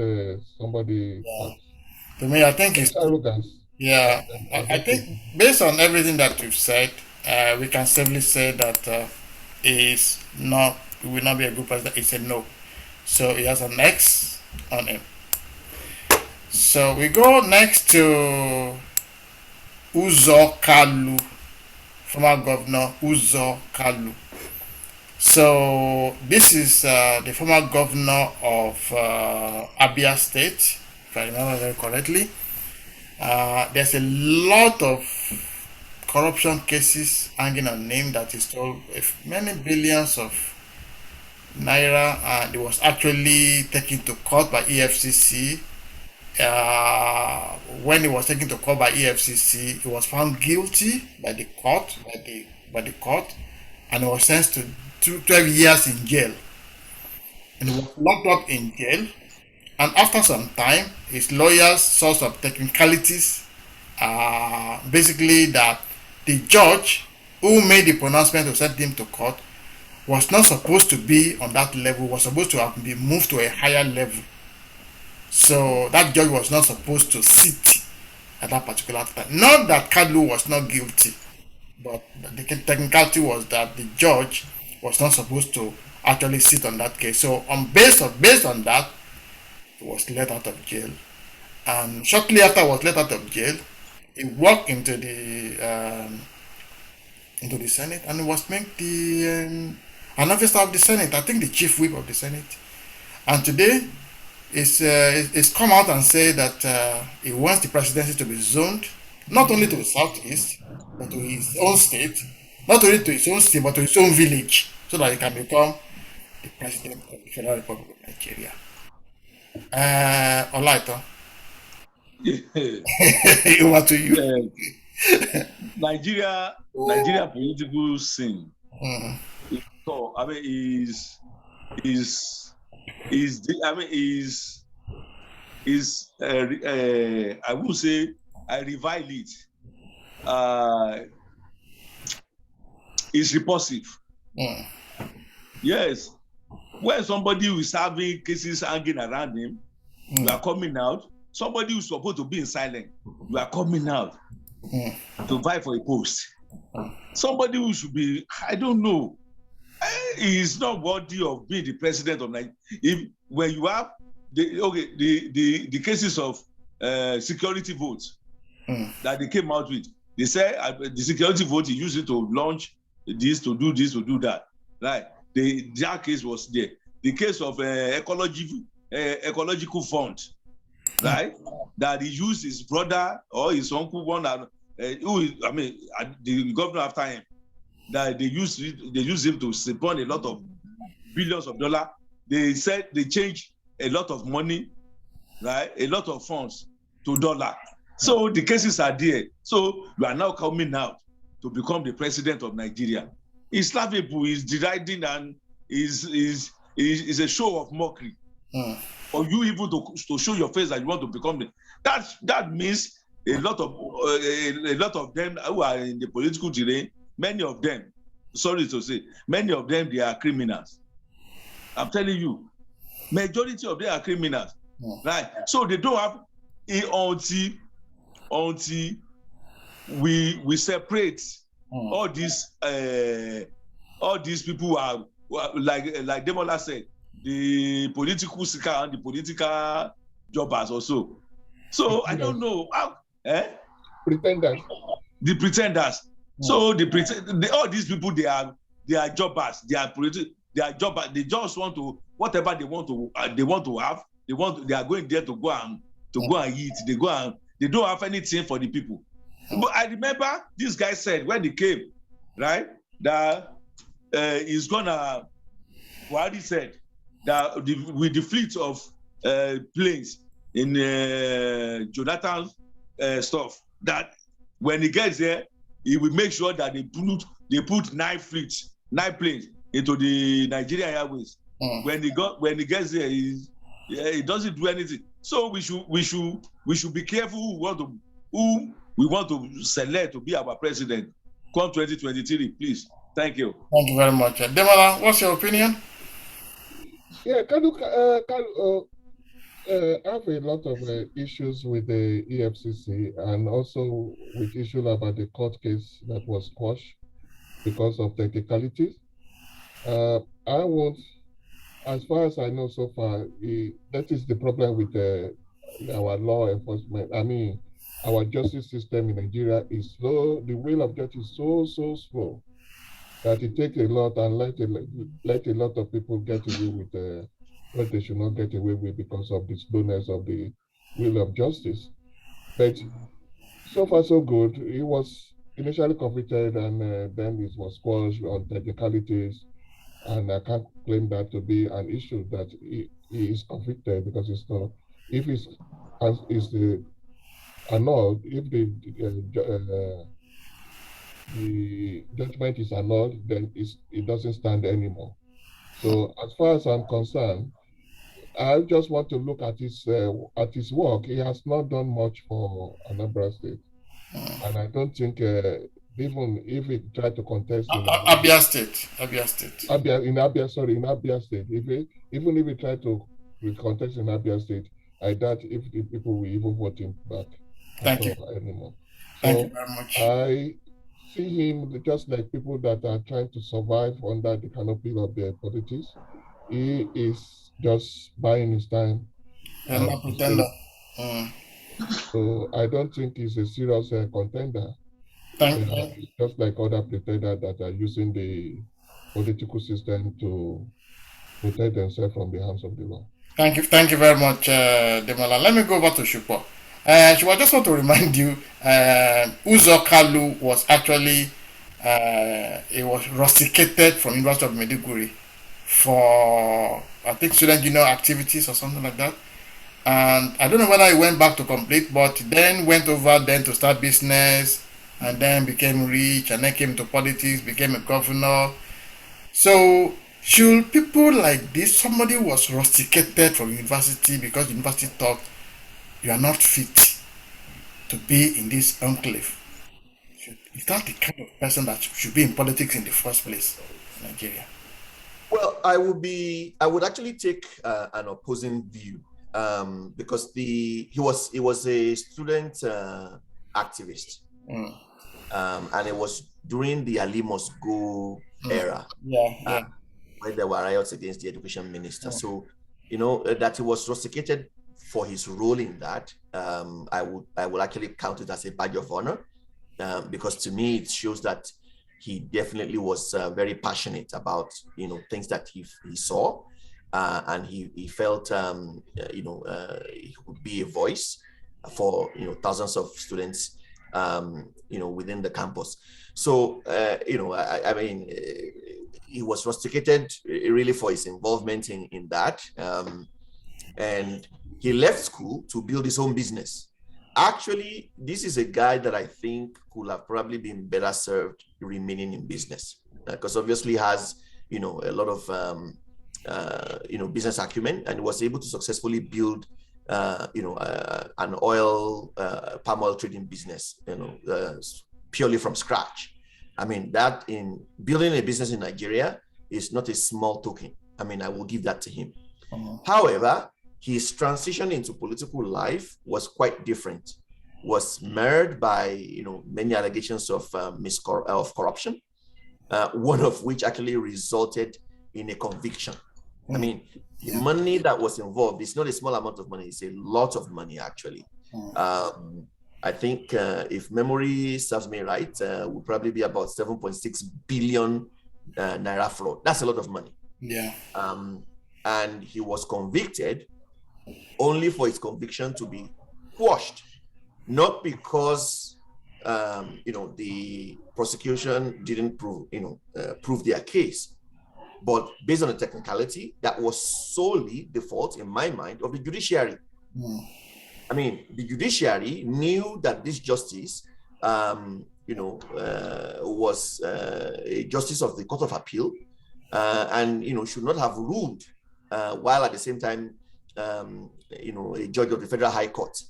somebody. To me, I think it's arrogance. Yeah, I think based on everything that you've said, we can safely say that he will not be a good president. It's a no. So he has an X on him. So we go next to Uzor Kalu, former governor Uzor Kalu. So this is the former governor of Abia State, if I remember very correctly. There's a lot of corruption cases hanging on him that he stole many billions of naira, and it was actually taken to court by EFCC. When he was taken to court by EFCC, he was found guilty by the court, and he was sentenced to 12 years in jail. And he was locked up in jail. And after some time, his lawyers saw some technicalities, basically that the judge who made the pronouncement to send him to court was not supposed to be on that level, was supposed to have been moved to a higher level. So that judge was not supposed to sit at that particular time. Not that Kalu was not guilty, but the technicality was that the judge was not supposed to actually sit on that case. So based on that, he was let out of jail, and shortly after he was let out of jail, he walked into the Senate, and he was made the an officer of the Senate, I think the chief whip of the Senate. And today, it's come out and say that he wants the presidency to be zoned not only to the southeast, but to his own state, not only to his own state, but to his own village, so that he can become the president of the Federal Republic of Nigeria. Olaito, over to you. Nigeria political scene. So I mean, I would say I revile it. It's repulsive. Yes, when somebody who is having cases hanging around him, you are coming out. Somebody who's supposed to be in silence, you are coming out to vie for a post. Somebody who should be, I don't know, he is not worthy of being the president of Nigeria. When you have the cases of security votes that they came out with, they say the security vote, he used it to launch this, to do this, to do that. Right? That case was there. The case of ecological fund, right? That he used his brother or his uncle, the governor after him, that they used him to support a lot of billions of dollars. They said they changed a lot of money, right? A lot of funds to dollar. So the cases are there. So you are now coming out to become the president of Nigeria. It's laughable, it's deriding, and is a show of mockery. For you even to show your face that you want to become that means a lot of them who are in the political terrain, many of them, sorry to say, many of them, they are criminals. I'm telling you, majority of them are criminals, right? So they don't have until we separate all these people who are like Demola said, the political seeker and the political jobbers also. So I don't know how. Pretenders. The pretenders. So all these people, they are jobbers. They are jobbers. They just want to whatever they want to have. They are going there to go and eat. They don't have anything for the people. But I remember this guy said when he came, right, that he's gonna. What he said that with the fleet of planes in Jonathan's stuff, that when he gets there, he will make sure that they put 9 planes into the Nigerian Airways. When he gets there, he doesn't do anything. So we should be careful who we want to select to be our president come 2023, please. Thank you. Thank you very much. Demola, what's your opinion? Yeah, Kalu have a lot of issues with the EFCC and also with issue about the court case that was quashed because of technicalities. I won't, as far as I know so far, that is the problem with our law enforcement. I mean, our justice system in Nigeria is slow. The wheel of justice is so slow that it takes a lot and let a lot of people get away with what they should not get away with because of the slowness of the wheel of justice. But so far so good. He was initially convicted and then it was quashed on technicalities, and I can't claim that to be an issue that he is convicted because it's not. If it's the annulled, if the judgment is annulled, then it doesn't stand anymore. So as far as I'm concerned, I just want to look at his work. He has not done much for Anambra State, and I don't think even if he tried to contest in Abia State. In Abia State. Even if he tried to contest in Abia State, I doubt if the people will even vote him back anymore. Thank you very much. I see him just like people that are trying to survive under the canopy of their politics. He is just buying his time. And not pretender. So I don't think he's a serious contender. Thank you. Just like other pretenders that are using the political system to protect themselves from the hands of the law. Thank you very much, Demola. Let me go over to Shupo. Shupo, I just want to remind you, Uzor Kalu was actually he was rusticated from University of Maiduguri for I think student union activities or something like that. And I don't know whether he went back to complete, but then went over then to start business, and then became rich, and then came to politics, became a governor. So should people like this, somebody was rusticated from university because university thought you are not fit to be in this enclave. Is that the kind of person that should be in politics in the first place in Nigeria? Well, I would actually take an opposing view because he was a student activist, and it was during the Ali Must Go era. Yeah. Where there were riots against the education minister. So, that he was rusticated for his role in that, I would actually count it as a badge of honor, because to me it shows that he definitely was very passionate about things that he saw, and he felt he would be a voice for thousands of students within the campus. So I mean, he was rusticated really for his involvement in that, and he left school to build his own business. Actually, this is a guy that I think could have probably been better served remaining in business, because obviously he has a lot of business acumen, and was able to successfully build an palm oil trading business purely from scratch. I mean, that in building a business in Nigeria is not a small token. I mean, I will give that to him. However, his transition into political life was quite different. Was marred by many allegations of corruption, one of which actually resulted in a conviction. I mean, the money that was involved is not a small amount of money; it's a lot of money actually. I think if memory serves me right, will probably be about 7.6 billion naira fraud. That's a lot of money. Yeah. And he was convicted only for his conviction to be quashed, not because the prosecution didn't prove their case, but based on a technicality that was solely the fault, in my mind, of the judiciary. I mean, the judiciary knew that this justice, was a justice of the Court of Appeal, and should not have ruled, while at the same time, a judge of the Federal High Court.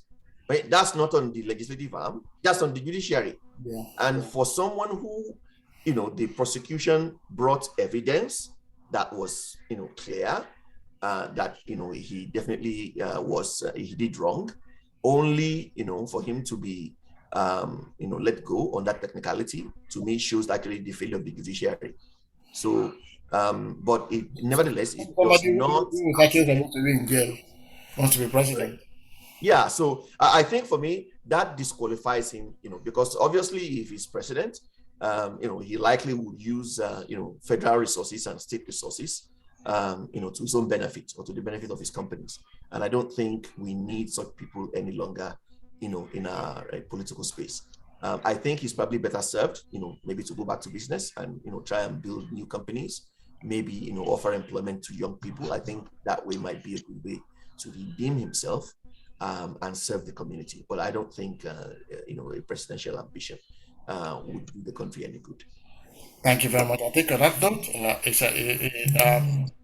But that's not on the legislative arm; that's on the judiciary. Yeah. And for someone who, the prosecution brought evidence that was, clear, that he definitely he did wrong, only for him to be let go on that technicality, to me shows actually the failure of the judiciary. So but nevertheless it does not who is actually supposed to be in jail wants to be president. Yeah, so I think for me that disqualifies him, because obviously if he's president, he likely would use federal resources and state resources to his own benefit or to the benefit of his companies. And I don't think we need such people any longer, in our political space. I think he's probably better served, maybe to go back to business and, try and build new companies, maybe, offer employment to young people. I think that way might be a good way to redeem himself and serve the community. But I don't think, a presidential ambition would do the country any good. Thank you very much. I think on that note,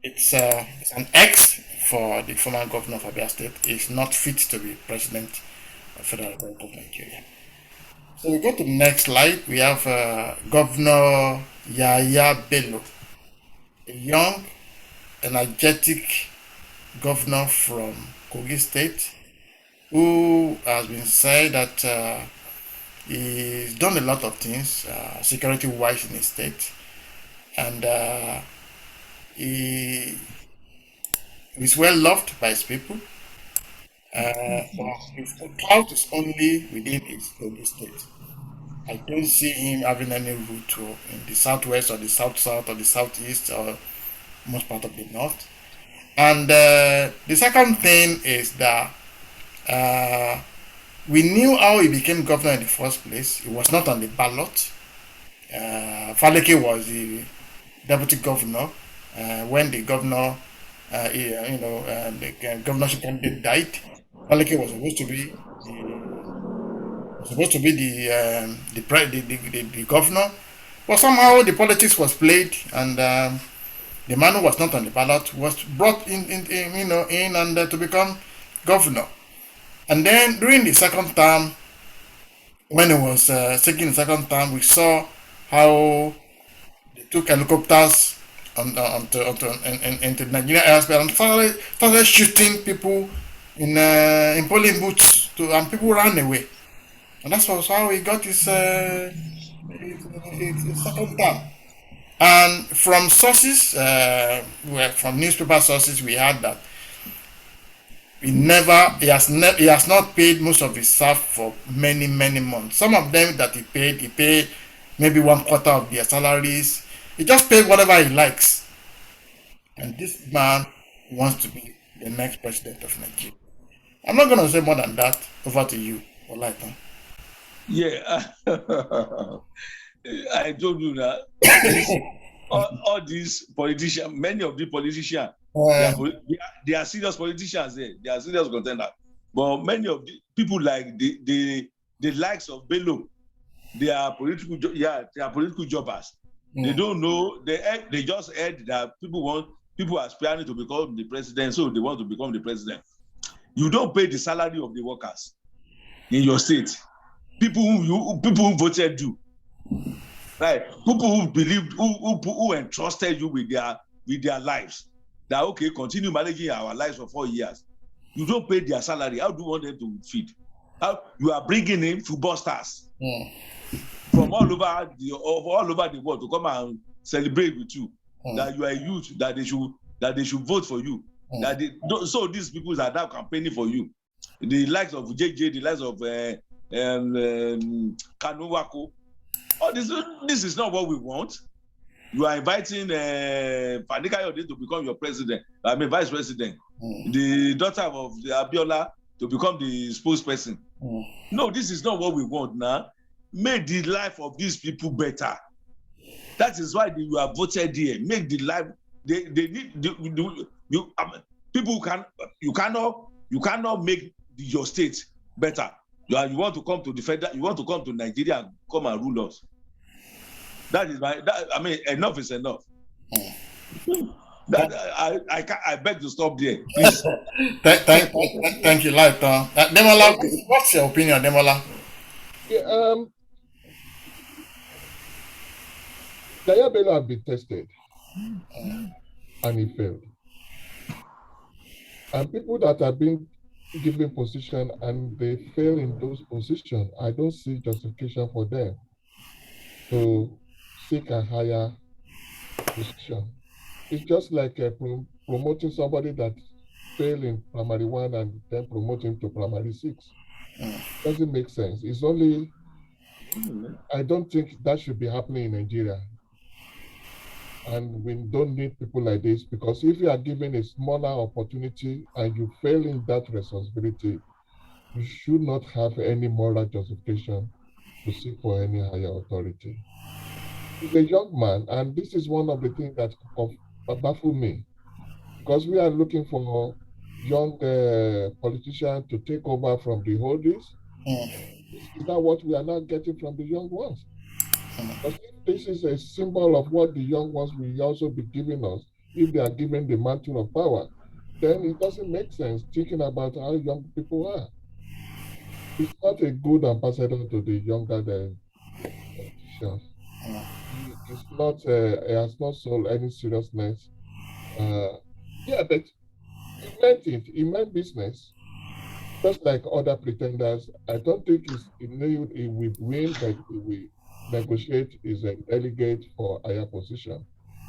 it's an X for the former governor of Abia State. Is not fit to be president of Federal Republic of Nigeria. So we go to the next slide. We have Governor Yahaya Bello, a young, energetic governor from Kogi State, who has been said that he's done a lot of things security-wise in his state, and he is well loved by his people. But his clout is only within his Kogi State. I don't see him having any root to in the southwest or the south or the southeast or most part of the north. And the second thing is that uh, we knew how he became governor in the first place. He was not on the ballot. Faleke was the deputy governor when the governor, the governorship candidate died. Faleke was supposed to be the governor, but somehow the politics was played, and the man who was not on the ballot was brought in and to become governor. And then during the second term, when he was taking the second term, we saw how they took helicopters into the Nigerian airspace and started shooting people in polling booths, and people ran away. And that's how he got his second term. And from sources, from newspaper sources, we heard that he has not paid most of his staff for many months. Some of them that he paid maybe one quarter of their salaries. He just paid whatever he likes. And this man wants to be the next president of Nigeria. I'm not going to say more than that. Over to you, Olaitan. Yeah, I told you that all these politicians, many of the politicians, they are serious politicians. They are serious contenders. But many of the people like the likes of Bello, they are political jobbers. They don't know. They just heard that people are aspiring to become the president, so they want to become the president. You don't pay the salary of the workers in your state. People who voted you, right? People who believed, who entrusted you with their lives. That okay, continue managing our lives for 4 years. You don't pay their salary. How do you want them to feed? How you are bringing in football stars from all over the world to come and celebrate with you. That you are a youth, that they should vote for you. So these people are now campaigning for you. The likes of JJ, the likes of Kanuwako. Oh, this is not what we want. You are inviting Fani-Kayode to become your president, vice president. The daughter of Abiola to become the spokesperson. No, this is not what we want now. Make the life of these people better. That is why you are voted here. Make the life they need. People you cannot make your state better. You want to come to the federal, you want to come to Nigeria and come and rule us. Enough is enough. I beg to stop there, please. Thank you, Laitan. Demola, what's your opinion, Demola? Yeah, Yahaya Bello have been tested and he failed. And people that have been given position and they fail in those positions, I don't see justification for them to seek a higher position. It's just like promoting somebody that failed in primary 1 and then promoting to primary 6. Doesn't make sense. It's only, I don't think that should be happening in Nigeria. And we don't need people like this, because if you are given a smaller opportunity and you fail in that responsibility, you should not have any moral justification to seek for any higher authority. He's a young man, and this is one of the things that baffle me, because we are looking for young politicians to take over from the oldies. Is that what we are now getting from the young ones? Because if this is a symbol of what the young ones will also be giving us, if they are given the mantle of power, then it doesn't make sense thinking about how young people are. It's not a good ambassador to the younger politicians. It's not. He has not sold any seriousness. Yeah, but he meant it. He meant business. Just like other pretenders, I don't think he knew he will win, but he will negotiate is a delegate for higher position.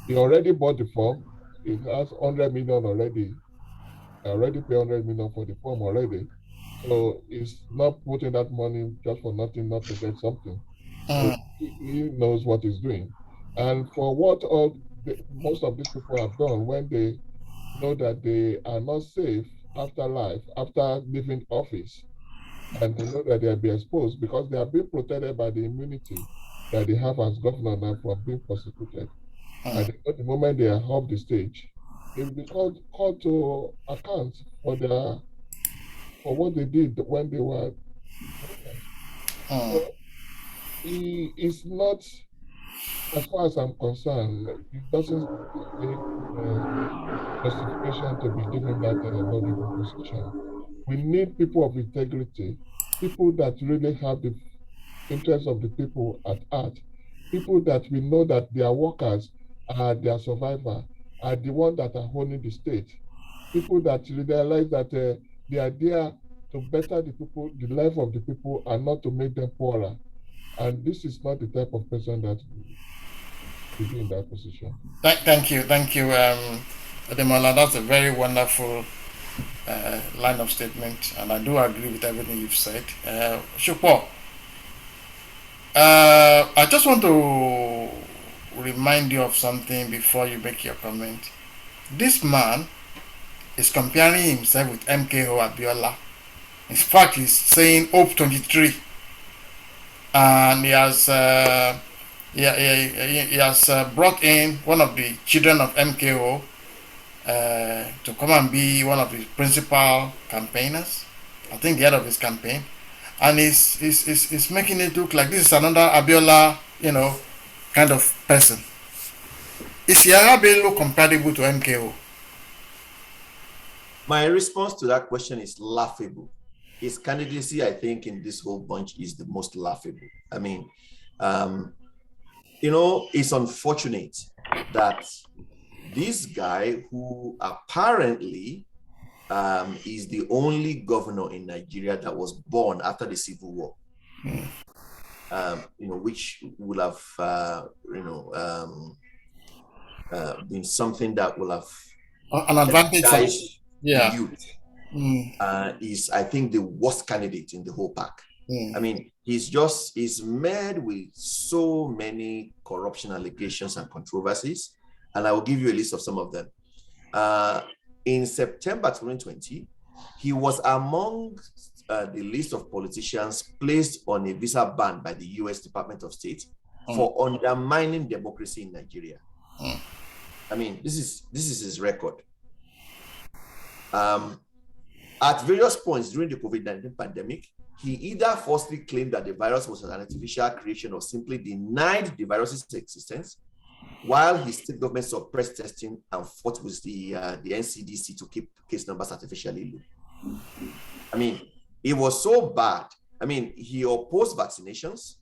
He already bought the form. He has 100 million already. I already paid 100 million for the form already. So he's not putting that money just for nothing, not to get something. So he knows what he's doing. And for what most of these people have done when they know that they are not safe after life, after leaving office, and they know that they'll be exposed because they are being protected by the immunity that they have as governor now from being prosecuted. And the moment they are off the stage, they will be called to account for what they did when they were governors. So he is not, as far as I'm concerned, it doesn't have any justification to be given that laudable position. We need people of integrity, people that really have the interests of the people at heart, people that we know that their workers are their survivor, are the ones that are owning the state, people that realize that they are there to better the people, the life of the people, and not to make them poorer. And this is not the type of person that will be in that position. Thank you, Ademola. That's a very wonderful line of statement, and I do agree with everything you've said. Shupo, I just want to remind you of something before you make your comment. This man is comparing himself with MKO Abiola. In fact, he's saying Hope 23, and he has brought in one of the children of MKO to come and be one of his principal campaigners. I think the head of his campaign, and he's making it look like this is another Abiola, kind of person. Is Yahaya Bello comparable to MKO? My response to that question is laughable. His candidacy, I think, in this whole bunch is the most laughable. I mean, it's unfortunate that this guy, who apparently is the only governor in Nigeria that was born after the Civil War, which would have, been something that will have an advantage for youth. Is, I think, the worst candidate in the whole pack. I mean, he's met with so many corruption allegations and controversies, and I will give you a list of some of them. In September 2020, he was among the list of politicians placed on a visa ban by the US Department of State for undermining democracy in Nigeria. I mean, this is his record. At various points during the COVID-19 pandemic, he either falsely claimed that the virus was an artificial creation or simply denied the virus's existence, while his state government suppressed testing and fought with the NCDC to keep case numbers artificially low. I mean, it was so bad. I mean, he opposed vaccinations,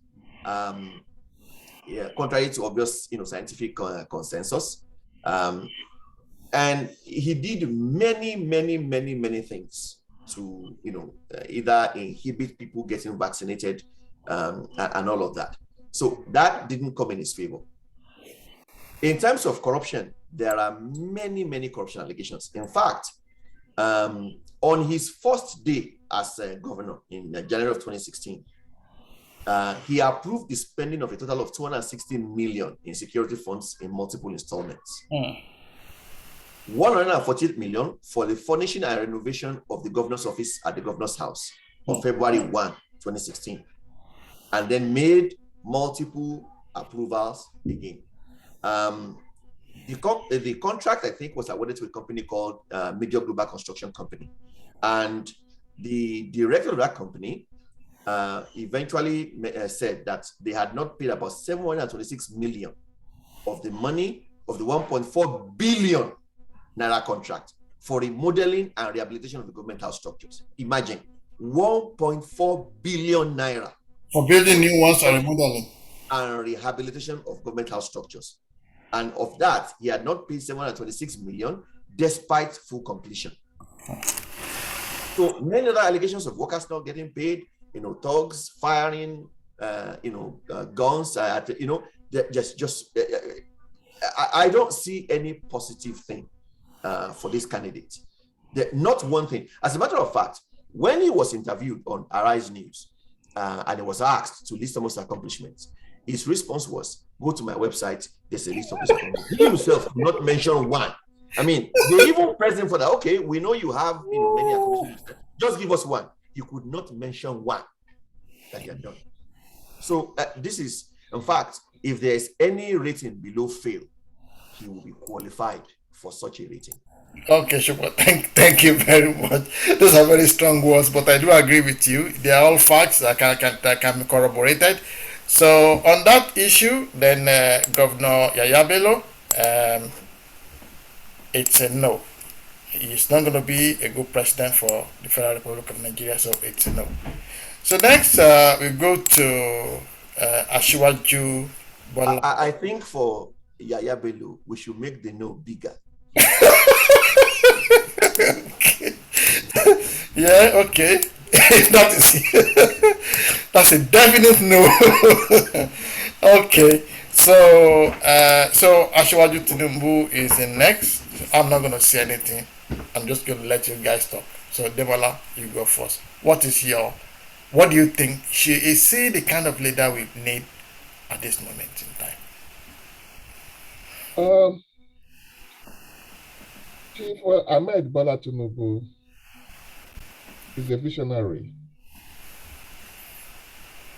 contrary to obvious, scientific consensus. And he did many things to, either inhibit people getting vaccinated and all of that. So that didn't come in his favor. In terms of corruption, there are many corruption allegations. In fact, on his first day as governor in January of 2016, he approved the spending of a total of 260 million in security funds in multiple installments. 148 million for the furnishing and renovation of the governor's office at the governor's house on February 1, 2016, and then made multiple approvals again. The contract, I think, was awarded to a company called Media Global Construction Company, and the director of that company eventually said that they had not paid about 726 million of the money of the 1.4 billion naira contract for remodeling and rehabilitation of the government house structures. Imagine 1.4 billion naira for building new ones or remodeling and rehabilitation of government house structures. And of that, he had not paid 726 million despite full completion. So many other allegations of workers not getting paid, thugs firing, guns, I don't see any positive thing for this candidate. Not one thing. As a matter of fact, when he was interviewed on Arise News, and he was asked to list some of his accomplishments. His response was, go to my website, there's a list of his accomplishments. He himself could not mention one. I mean, they even pressed him for that. Okay, we know you have many accomplishments. Just give us one. He could not mention one that he had done. So this is, in fact, if there's any rating below fail, he will be qualified for such a rating. Okay, Shukwa, thank you very much. Those are very strong words, but I do agree with you. They are all facts that can be corroborated. So on that issue, then Governor Yahaya Bello, it's a no. He's not going to be a good president for the Federal Republic of Nigeria, so it's a no. So next, we go to Asiwaju Bola. I think for Yahaya Bello, we should make the no bigger. Yeah, okay. That's a definite no. Okay. So Asiwaju Tinubu is in next. I'm not gonna say anything. I'm just gonna let you guys talk. So Debola, you go first. What do you think? Is he the kind of leader we need at this moment in time? Chief Ahmed Bola Tinubu is a visionary.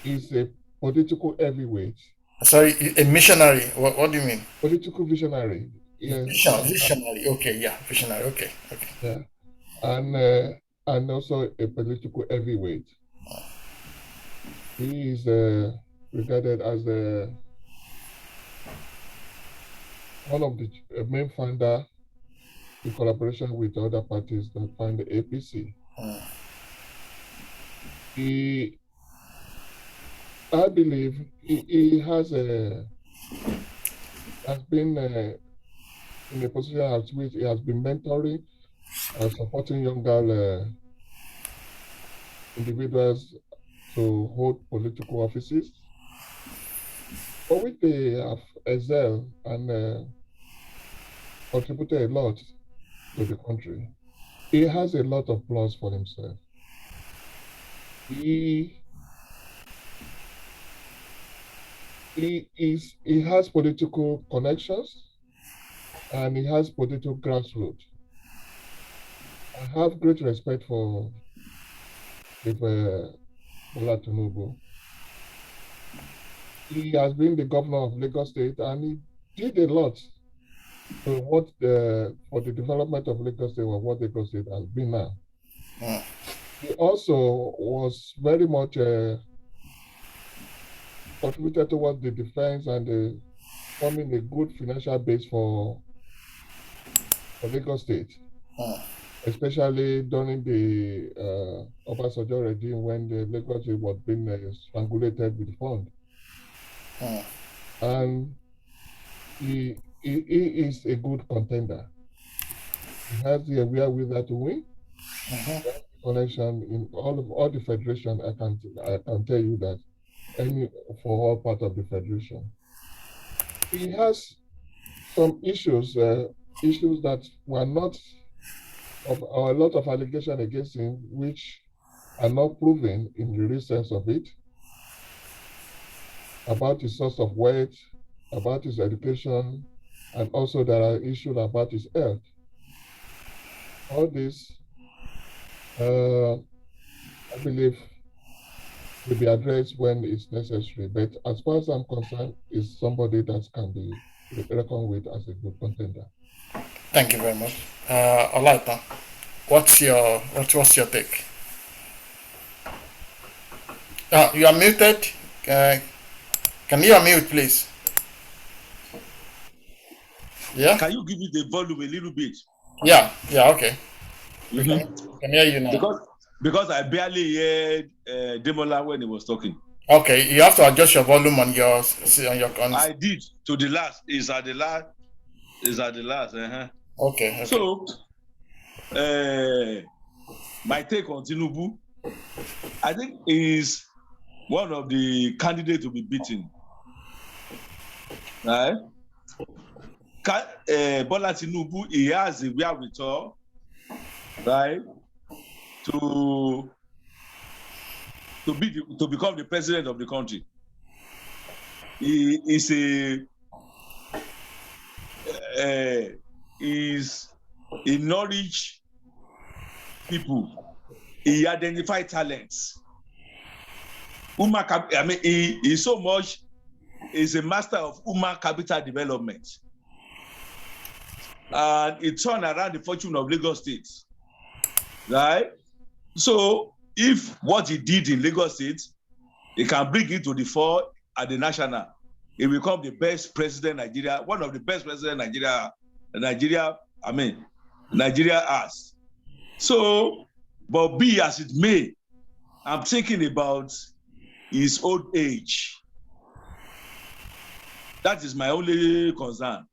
He's a political heavyweight. Sorry, a missionary. What do you mean? Political visionary. Yes. Visionary. Okay, yeah, visionary. Okay. Yeah, and also a political heavyweight. He is regarded as one of the main founder in collaboration with other parties that find the APC. I believe he has been in a position at which he has been mentoring and supporting younger individuals to hold political offices, for which they have excelled and contributed a lot to the country. He has a lot of plus for himself. He has political connections and he has political grassroots. I have great respect for Bola Tinubu. He has been the governor of Lagos State and he did a lot for the development of Lagos State or what Lagos State has been now. He also was very much contributed towards the defense and forming a good financial base for Lagos State, especially during the Obasanjo regime when the Lagos State was being strangulated with funds. And he is a good contender. He has the wherewithal to win. Connection in all the federation. I can tell you that for all part of the federation. He has some issues that were not a lot of allegations against him, which are not proven in the real sense of it, about his source of wealth, about his education, and also there are issues about his health. All this, I believe, will be addressed when it's necessary. But as far as I'm concerned, is somebody that can be reckoned with as a good contender. Thank you very much. Olaita, what's your take? You are muted. Can you unmute, please? Yeah. Can you give me the volume a little bit? Yeah. Okay. Can hear you now. Because I barely heard Demola when he was talking. Okay, you have to adjust your volume on your. I did to the last. Is at the last. Okay. So, my take on Tinubu, I think is one of the candidates to be beaten. Right? Bola Tinubu, he has the wherewithal, right, to to become the president of the country. He is he knowledge people. He identify talents. I mean, he so much is a master of human capital development. And it turned around the fortune of Lagos State, right? So if what he did in Lagos State, he can bring it to the fore at the national, he will become the best president Nigeria, one of the best presidents Nigeria has. So, but be as it may, I'm thinking about his old age. That is my only concern.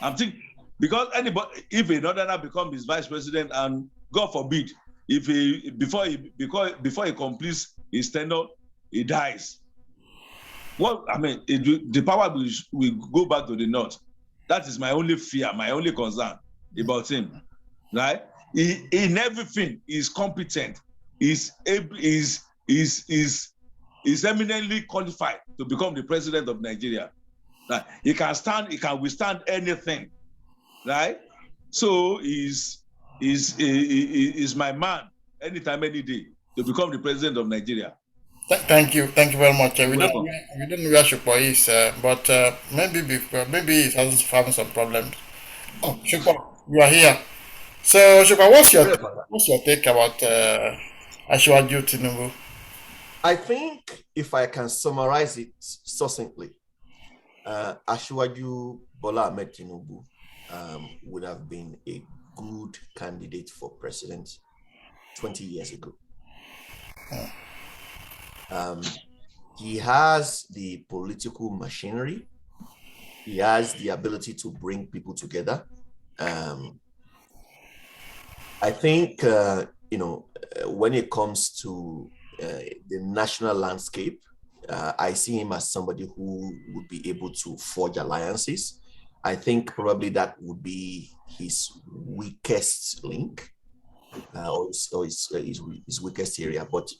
I'm thinking, because anybody, if a northerner becomes his vice president, and God forbid, if he before he completes his tenure, he dies. Well, I mean, the power will go back to the north. That is my only fear, my only concern about him, right? In everything, he's competent. He's eminently qualified to become the president of Nigeria. Right? He can withstand anything, right? So he's my man anytime, any day to become the president of Nigeria. Thank you very much. We don't know where Shukwa is, but maybe he's having some problems. Oh, Shukwa, you are here. So Shukwa, what's your take about Asiwaju Tinubu? I think if I can summarize it succinctly, Asiwaju Bola Tinubu would have been a good candidate for president 20 years ago. He has the political machinery. He has the ability to bring people together. I think, when it comes to the national landscape, I see him as somebody who would be able to forge alliances. I think probably that would be his weakest link, or his weakest area. But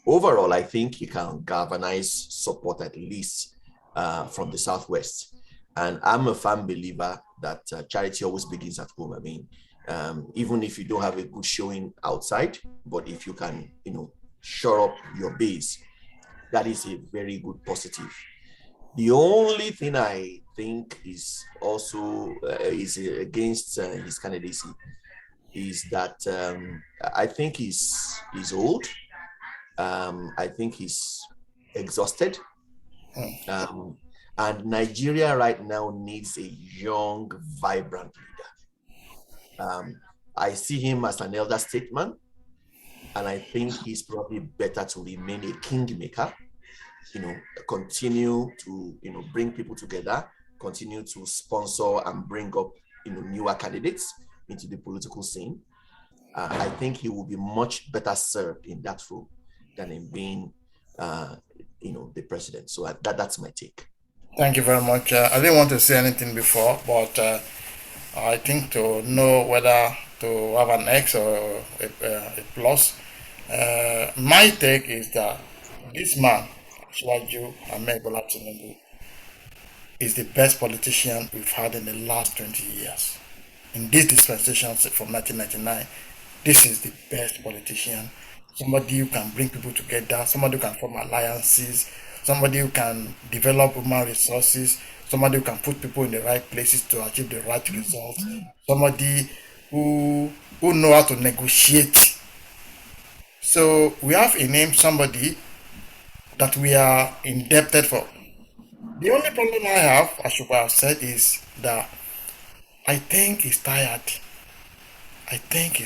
overall, I think he can galvanize support, at least from the Southwest. And I'm a firm believer that charity always begins at home. I mean, even if you don't have a good showing outside, but if you can, shore up your base, that is a very good positive. The only thing I think is also is against his candidacy is that I think he's old. I think he's exhausted. And Nigeria right now needs a young, vibrant leader. I see him as an elder statesman, and I think he's probably better to remain a kingmaker, continue to, bring people together, continue to sponsor and bring up, newer candidates into the political scene. I think he will be much better served in that role than in being, the president. So that's my take. Thank you very much. I didn't want to say anything before, but I think to know whether to have an X or a plus, my take is that this man, Asiwaju Bola Tinubu, is the best politician we've had in the last 20 years. In this dispensation from 1999, this is the best politician. Somebody who can bring people together, somebody who can form alliances, somebody who can develop human resources, somebody who can put people in the right places to achieve the right results, somebody who know how to negotiate. So we have in him somebody that we are indebted for. The only problem I have, as you have said, is that I think he's tired. I think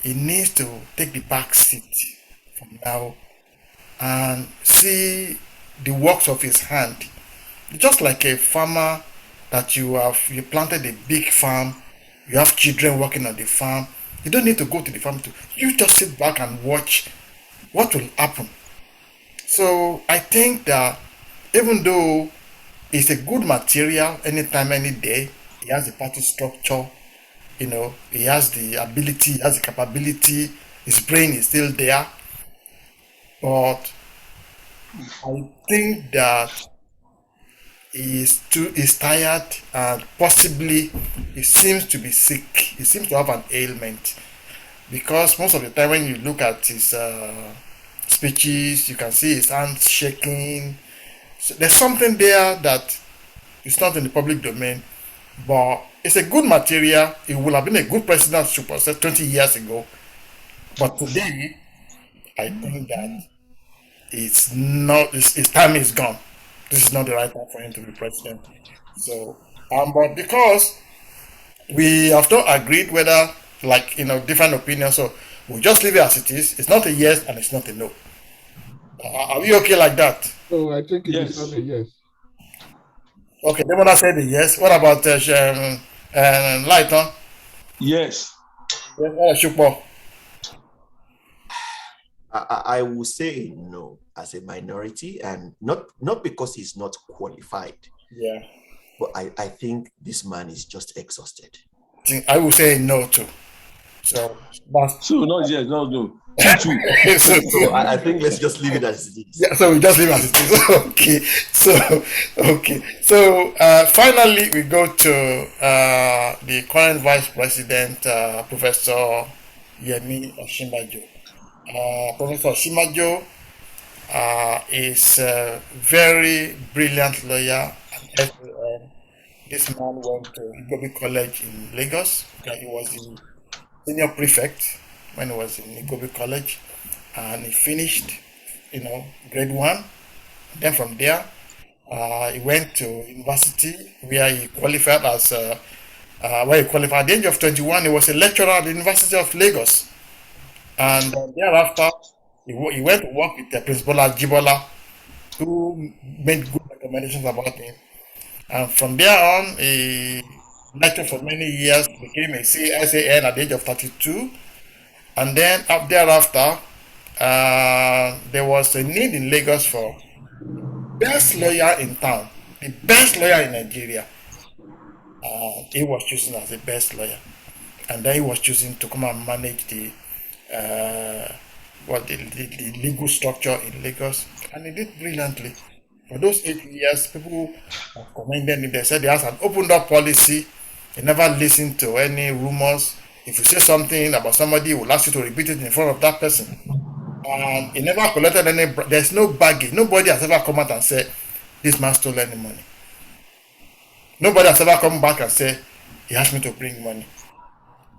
he needs to take the back seat from now and see the works of his hand. Just like a farmer that you planted a big farm, you have children working on the farm. You don't need to go to the farm you just sit back and watch what will happen. So I think that even though it's a good material anytime, any day, he has the party structure, he has the ability, he has the capability, his brain is still there, but I think that he's tired, and possibly he seems to be sick. He seems to have an ailment, because most of the time when you look at his speeches, you can see his hands shaking. So there's something there that is not in the public domain, but it's a good material. It would have been a good president to possess 20 years ago, but today I think that it's not. His time is gone. This is not the right time for him to be president. So, but because we have not agreed whether, like, different opinions, so we'll just leave it as it is. It's not a yes and it's not a no. Are we okay like that? So I think it Yes. is a yes. Okay, Demona said the yes. What about Lighton? Yes. Shukbo? I will say no as a minority, and not because he's not qualified, Yeah. but I think this man is just exhausted. I will say no too. So that's So not yes, no. So I think let's just leave it as it is. Yeah, so we just leave it as it is. Okay. So finally, we go to the current Vice President, Professor Yemi Osinbajo. Professor Osinbajo is a very brilliant lawyer. And this man went to Igobi College in Lagos. He was the senior prefect when he was in Igobi College, and he finished, grade 1. Then from there, he went to university where he qualified at the age of 21. He was a lecturer at the University of Lagos, and thereafter he went to work with the Principal Jibola, who made good recommendations about him. And from there on, he lectured for many years, became a CSAN at the age of 32, and then thereafter, there was a need in Lagos for best lawyer in town, the best lawyer in Nigeria. He was chosen as the best lawyer, and then he was chosen to come and manage the legal structure in Lagos, and he did brilliantly. For those 8 years, people commended him. They said he has an opened up policy. He never listened to any rumors. If you say something about somebody, he will ask you to repeat it in front of that person. And he never collected any. There's no baggage. Nobody has ever come out and said this man stole any money. Nobody has ever come back and said he asked me to bring money.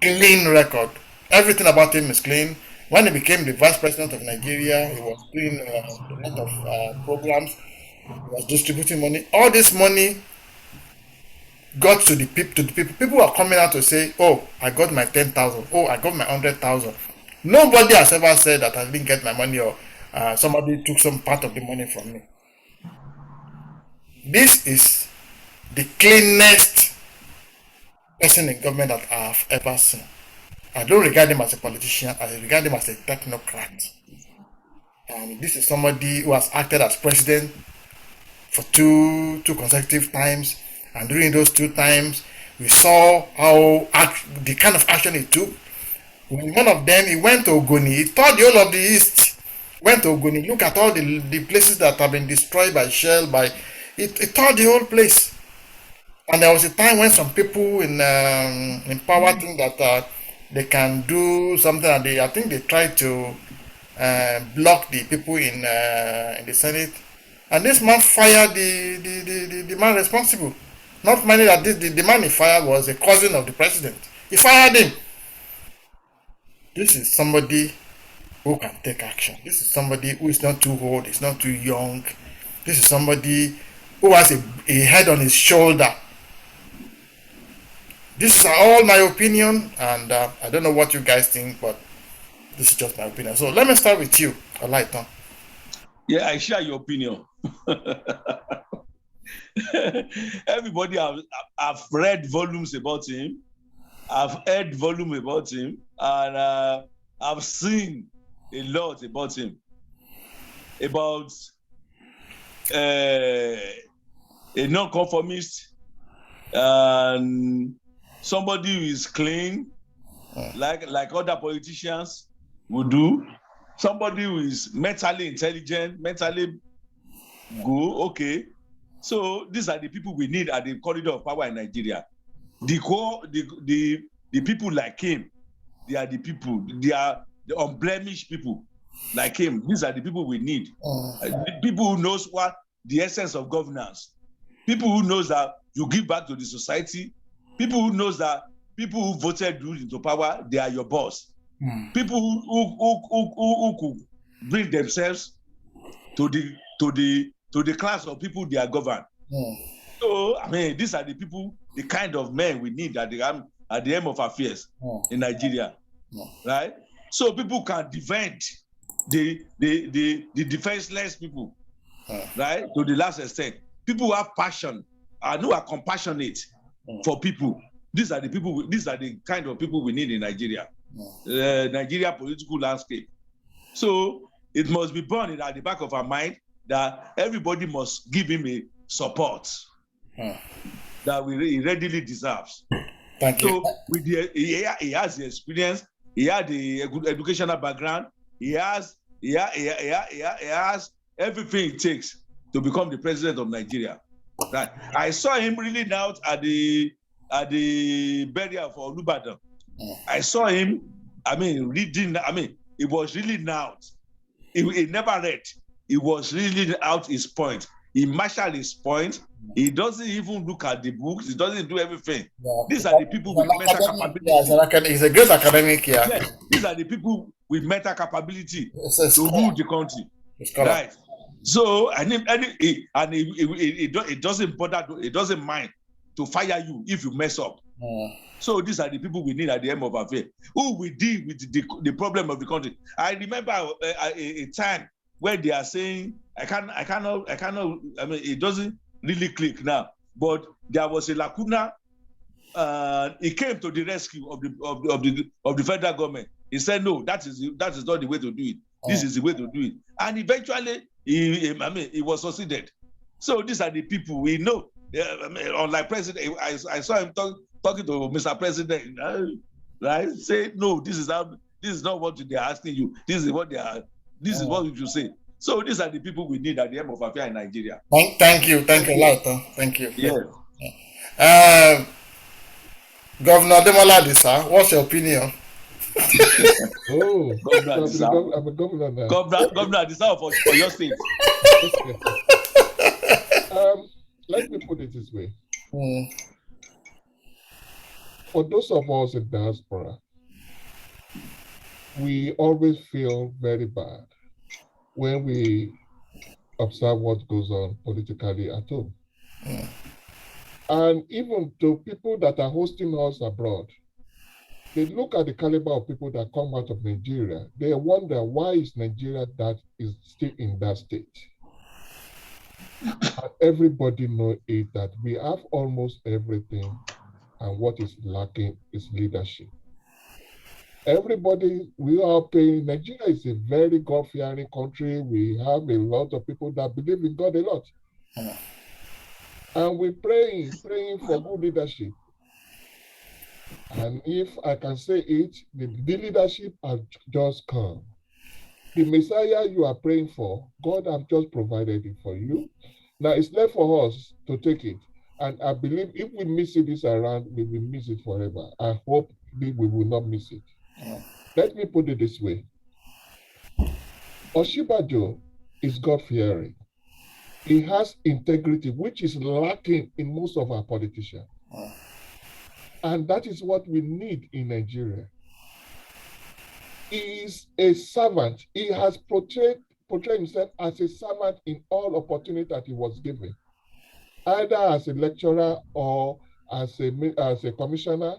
Clean record. Everything about him is clean. When he became the vice president of Nigeria, he was doing a lot of programs. He was distributing money. All this money got to the people. People were coming out to say, "Oh, I got my 10,000. Oh, I got my 100,000." Nobody has ever said that I didn't get my money, or somebody took some part of the money from me. This is the cleanest person in government that I have ever seen. I don't regard him as a politician. I regard him as a technocrat. This is somebody who has acted as president for two consecutive times, and during those 2 times, we saw the kind of action he took. When one of them, he went to Ogoni, he toured the whole of the East, went to Ogoni, look at all the places that have been destroyed by shell, he toured the whole place. And there was a time when some people in power think that they can do something, and I think they tried to block the people in the Senate. And this man fired the man responsible. Not minding that the man he fired was a cousin of the president. He fired him. This is somebody who can take action. This is somebody who is not too old, is not too young. This is somebody who has a head on his shoulder. This is all my opinion, and I don't know what you guys think, but this is just my opinion. So let me start with you, Olaitan. Yeah, I share your opinion. Everybody have read volumes about him. I've heard volume about him, and I've seen a lot about him. About a non-conformist and somebody who is clean, like other politicians, will do. Somebody who is mentally intelligent, mentally good, okay. So these are the people we need at the corridor of power in Nigeria. The people like him, they are the people, they are the unblemished people like him. These are the people we need. The people who knows what the essence of governance. People who knows that you give back to the society. People who knows that people who voted you into power, they are your boss. People who could bring themselves to the class of people they are governed. So I mean, these are the people, the kind of men we need at the end of affairs in Nigeria, right? So people can defend the defenseless people, right? To the last extent, people who have passion and who are compassionate for people. These are the people. These are the kind of people we need in Nigeria, Nigeria political landscape. So it must be born at the back of our mind that everybody must give him a support that he readily deserves. Thank you. So with he has the experience, he had the good educational background, he has everything it takes to become the president of Nigeria. Right. I saw him really out at the burial for Olubadan. I saw him, I mean, reading, I mean, it was really out. He never read. He was really out his point. He marshaled his point. He doesn't even look at the books. He doesn't do everything. Yeah. These are the people with mental capability. Yeah, he's a great academic here. Yeah. These are the people with mental capability to rule the country. Right. So, it doesn't bother, it doesn't mind to fire you if you mess up. So these are the people we need at the end of our affair, who will deal with the problem of the country. I remember a time when they are saying, I cannot, I mean, it doesn't really click now, but there was a lacuna. He came to the rescue of the federal government. He said, no, that is not the way to do it. This is the way to do it. And eventually, he was succeeded. So these are the people we know. Unlike President, I saw him talking to Mr. President, right? Say, no, this is not what they are asking you. This is what they are. This is what you should say. So these are the people we need at the end of affair in Nigeria. Thank you a lot. Thank you. Yes. Governor Demola Adisa, what's your opinion? Oh, Governor Adisa. I'm a governor now. Governor Adisa for your state. Let me put it this way. For those of us in diaspora, we always feel very bad when we observe what goes on politically at home. And even to people that are hosting us abroad, they look at the caliber of people that come out of Nigeria. They wonder, why is Nigeria that is still in that state? And everybody knows it, that we have almost everything, and what is lacking is leadership. Everybody, we are paying. Nigeria is a very God-fearing country. We have a lot of people that believe in God a lot. And we're praying for good leadership. And if I can say it, the leadership has just come. The Messiah you are praying for, God has just provided it for you. Now it's left for us to take it. And I believe if we miss it this around, we will miss it forever. I hope we will not miss it. Let me put it this way. Osinbajo is God-fearing. He has integrity, which is lacking in most of our politicians. And that is what we need in Nigeria. He is a servant. He has portrayed himself as a servant in all opportunities that he was given, either as a lecturer or as a commissioner,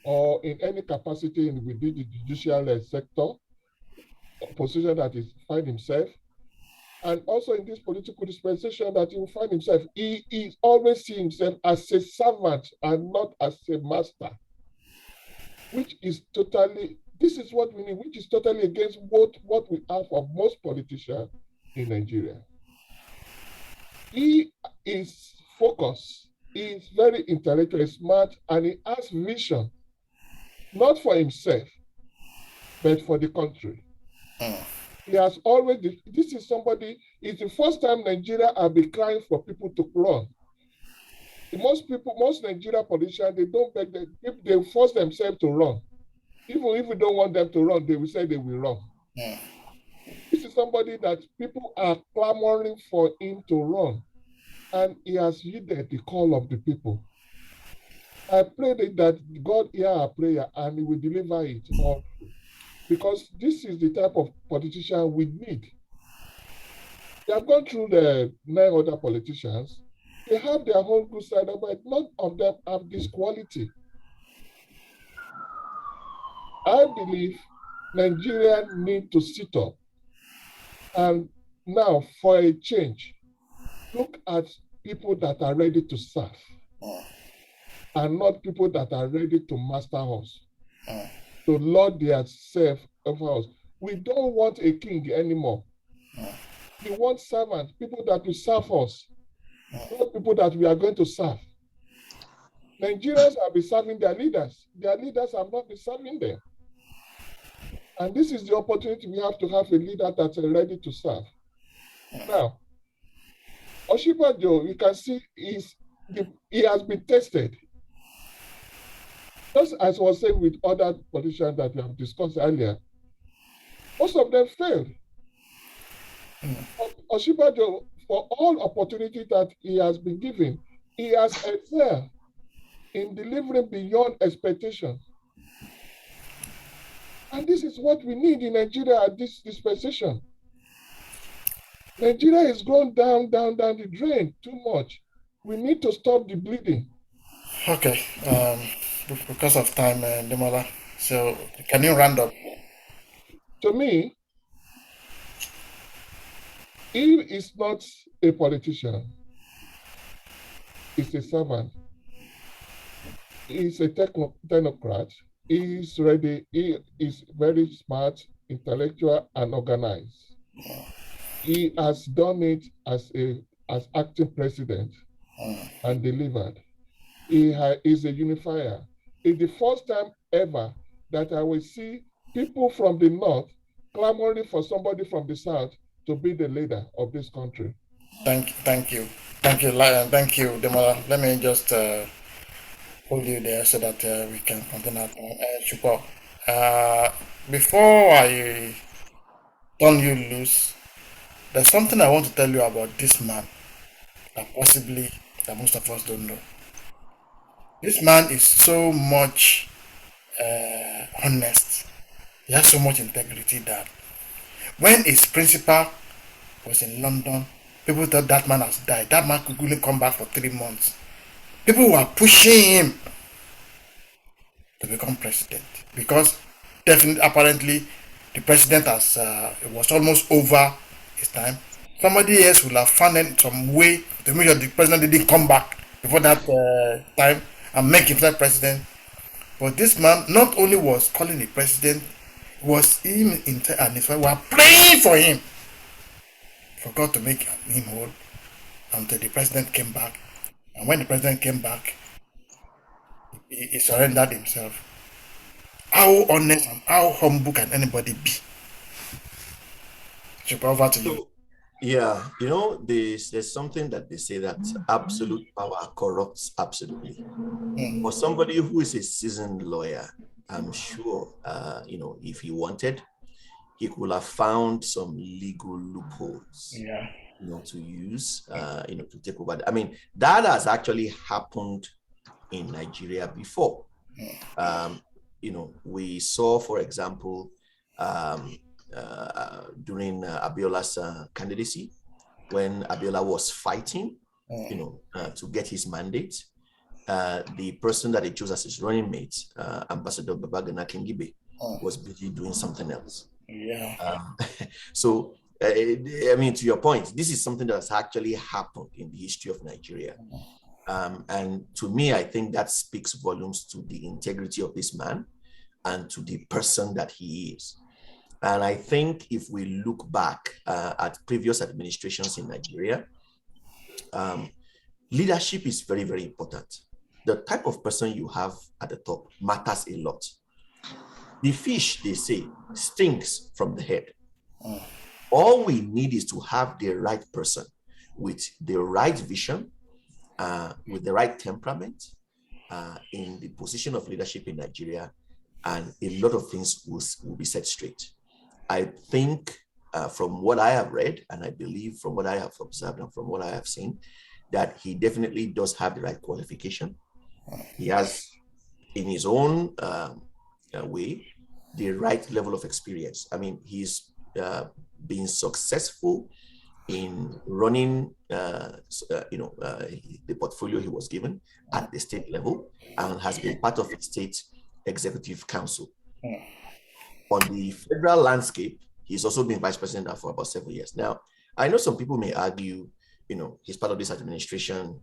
or in any capacity within the judicial sector, position that he finds himself. And also in this political dispensation that he will find himself, he always sees himself as a servant and not as a master, which is totally, this is what we need, which is totally against what we have of most politicians in Nigeria. He is focused, he is very intellectually smart, and he has vision, not for himself, but for the country. He has always, this is somebody, it's the first time Nigeria have been crying for people to run. Most Nigeria politicians, they don't beg them, they force themselves to run. Even if we don't want them to run, they will say they will run. This is somebody that people are clamoring for him to run, and he has heeded the call of the people. I pray that God hear our prayer and he will deliver it all, because this is the type of politician we need. They have gone through the 9 other politicians. They have their own good side, but none of them have this quality. I believe Nigeria need to sit up and now, for a change, look at people that are ready to serve and not people that are ready to master us, to lord themselves over us. We don't want a king anymore. We want servants, people that will serve us, not people that we are going to serve. Nigerians have been serving their leaders. Their leaders have not been serving them. And this is the opportunity we have to have a leader that's ready to serve. Now, Osinbajo, you can see he has been tested. Just as I was saying with other politicians that we have discussed earlier, most of them failed. Osinbajo, for all opportunity that he has been given, he has excelled in delivering beyond expectation. And this is what we need in Nigeria at this dispensation. Nigeria is going down the drain too much. We need to stop the bleeding. Okay, because of time, Demola. So, can you round up? To me, he is not a politician. He's a servant. He's a technocrat. He's ready. He is very smart, intellectual, and organized. He has done it as acting president and delivered. He is a unifier. It's the first time ever that I will see people from the north clamoring for somebody from the south to be the leader of this country. Thank you, thank you, Demola. Let me just hold you there so that we can continue. Chupo. Before I turn you loose, there's something I want to tell you about this man that possibly that most of us don't know. This man is so much honest. He has so much integrity that when his principal was in London, people thought that man has died. That man could only come back for 3 months. People were pushing him to become president because definitely, apparently, the president has it was almost over his time. Somebody else will have found some way to make sure the president didn't come back before that time and make himself president. But this man not only was calling the president, was him and his wife were praying for him, for God to make him whole until the president came back. And when the president came back, he surrendered himself. How honest and how humble can anybody be? Super, over to you. Yeah, there's something that they say that absolute power corrupts absolutely. For somebody who is a seasoned lawyer, I'm sure, if he wanted, he could have found some legal loopholes, to use, to take over. I mean, that has actually happened in Nigeria before. We saw, for example, during Abiola's candidacy, when Abiola was fighting, to get his mandate, the person that he chose as his running mate, Ambassador Babagana Kingibe, was busy doing something else. So, to your point, this is something that has actually happened in the history of Nigeria. And to me, I think that speaks volumes to the integrity of this man and to the person that he is. And I think if we look back at previous administrations in Nigeria, leadership is very, very important. The type of person you have at the top matters a lot. The fish, they say, stinks from the head. All we need is to have the right person with the right vision, with the right temperament, in the position of leadership in Nigeria, and a lot of things will be set straight. I think from what I have read, and I believe from what I have observed and from what I have seen, that he definitely does have the right qualification. He has, in his own way, the right level of experience. I mean, he's been successful in running, the portfolio he was given at the state level, and has been part of the state executive council. On the federal landscape, he's also been vice president for about 7 years. Now, I know some people may argue, he's part of this administration.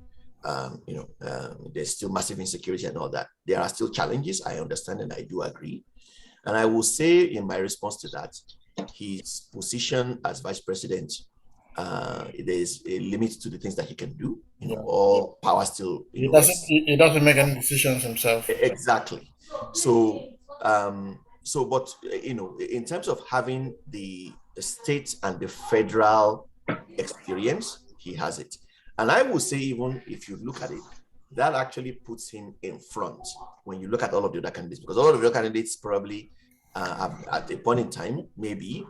There's still massive insecurity and all that. There are still challenges. I understand and I do agree. And I will say in my response to that, his position as vice president, there's a limit to the things that he can do. All power still. He doesn't make any decisions himself. Exactly. But in terms of having the state and the federal experience, he has it. And I will say, even if you look at it, that actually puts him in front when you look at all of the other candidates, because all of the other candidates probably at a point in time, maybe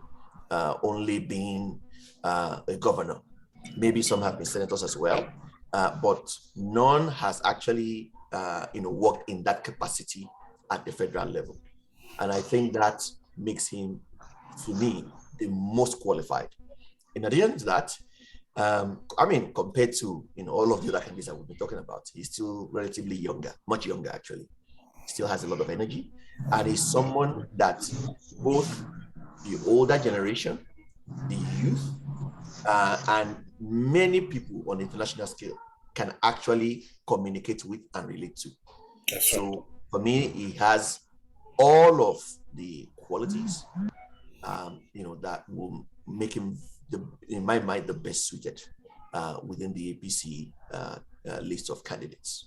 only being a governor. Maybe some have been senators as well, but none has actually worked in that capacity at the federal level. And I think that makes him, to me, the most qualified. In addition to that, compared to all of the other candidates that we've been talking about, he's still relatively younger, much younger actually. Still has a lot of energy, and is someone that both the older generation, the youth, and many people on the international scale can actually communicate with and relate to. That's so right. For me, he has all of the qualities, that will make him, in my mind, the best suited within the APC list of candidates.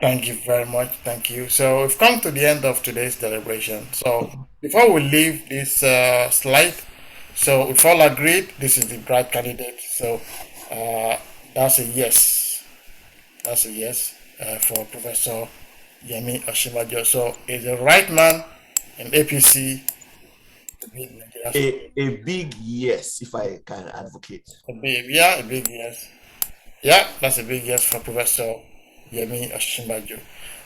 Thank you very much. Thank you. So we've come to the end of today's deliberation. So before we leave this slide, so we've all agreed this is the right candidate. So that's a yes. That's a yes for Professor Yemi Osinbajo. So is the right man in APC to be Nigeria's A big yes, if I can advocate. a big yes. Yeah, that's a big yes for Professor Yemi Osinbajo.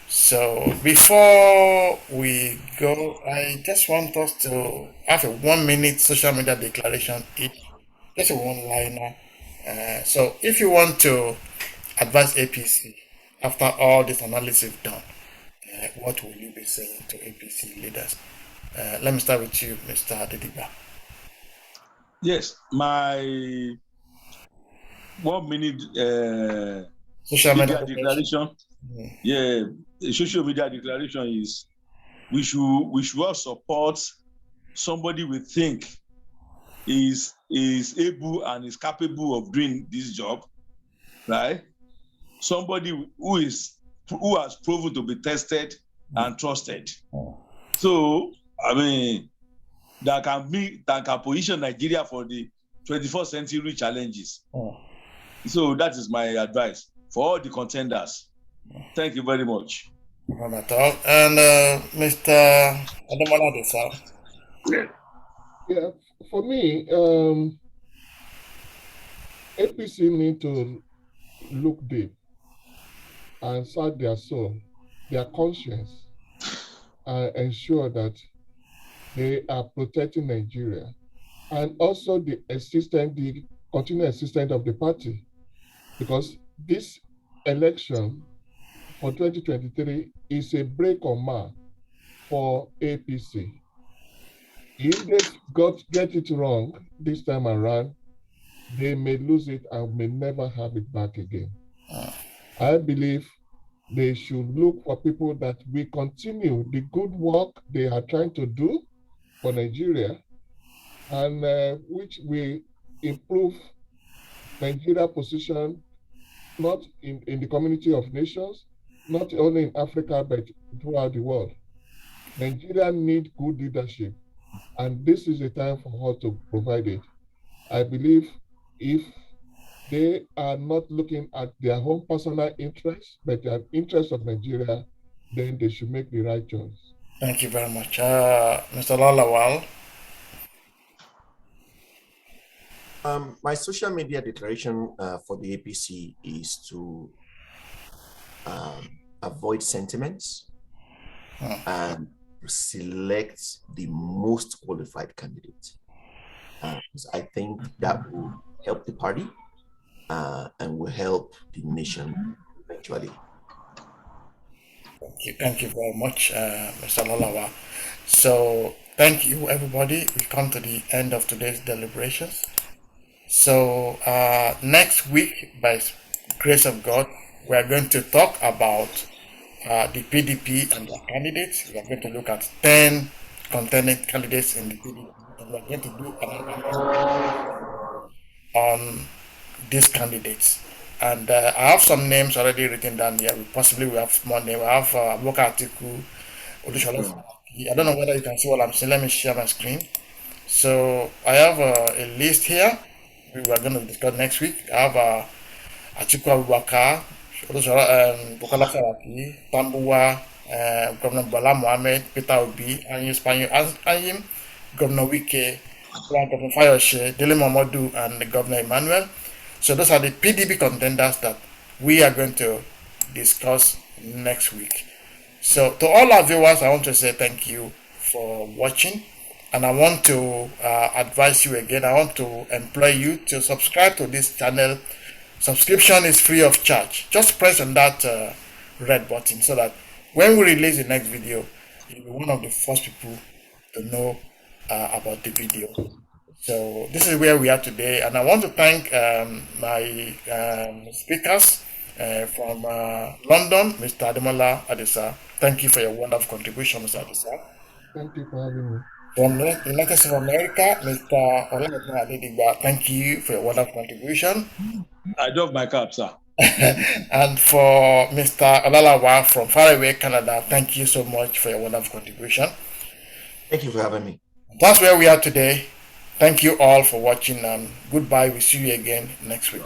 So before we go, I just want us to have a 1 minute social media declaration each, just a one-liner. So if you want to advise APC after all this analysis you've done, what will you be saying to APC leaders? Let me start with you, Mr. Adediba. Yes, my 1 minute Social media media declaration. Yeah, the social media declaration is we should all support somebody we think is able and is capable of doing this job, right? Somebody who has proven to be tested and trusted. So that can position Nigeria for the 21st century challenges. So that is my advice for all the contenders. Thank you very much. And Mr. Ademola Desal. Yeah, for me, APC need to look deep and search their soul, their conscience, and ensure that they are protecting Nigeria, and also the continued existence of the party, because this election for 2023 is a break on mark for APC. If they get it wrong this time around, they may lose it and may never have it back again. I believe they should look for people that will continue the good work they are trying to do for Nigeria, and which will improve Nigeria's position not in the community of nations, not only in Africa, but throughout the world. Nigeria needs good leadership. And this is a time for her to provide it. I believe if they are not looking at their own personal interests, but the interests of Nigeria, then they should make the right choice. Thank you very much. Mr. Lalawal. My social media declaration for the APC is to avoid sentiments and select the most qualified candidate. I think that will help the party and will help the nation eventually. Thank you very much, Mr. Lalawa. So, thank you, everybody. We come to the end of today's deliberations. So, next week, by grace of God, we are going to talk about the PDP and their candidates. We are going to look at 10 contending candidates in the PDP, and we are going to do an analysis on these candidates. And I have some names already written down here. We possibly will have more names. I have Aboka Atiku, Odushola Saraki. I don't know whether you can see what I'm saying. Let me share my screen. So I have a list here. We are going to discuss next week. I have Atiku Abubakar, Bukola Saraki, Tambuwa, Governor Bola Mohammed, Peter Obi, Anyim, Governor Wike, Governor Fayoshe, Dele Momodu, and Governor Emmanuel. So those are the PDP contenders that we are going to discuss next week. So to all our viewers, I want to say thank you for watching, and I want to advise you again. I want to employ you to subscribe to this channel. Subscription is free of charge. Just press on that red button so that when we release the next video, you'll be one of the first people to know about the video. So this is where we are today, and I want to thank my speakers from London, Mr. Ademola Adesa. Thank you for your wonderful contribution, Mr. Adesa. Thank you for having me. From the United States of America, Mr. Ola Rotimi Amici. Thank you for your wonderful contribution. I drove my cab, sir. And for Mr. Olalawa from faraway Canada, thank you so much for your wonderful contribution. Thank you for having me. That's where we are today. Thank you all for watching, and goodbye. We'll see you again next week.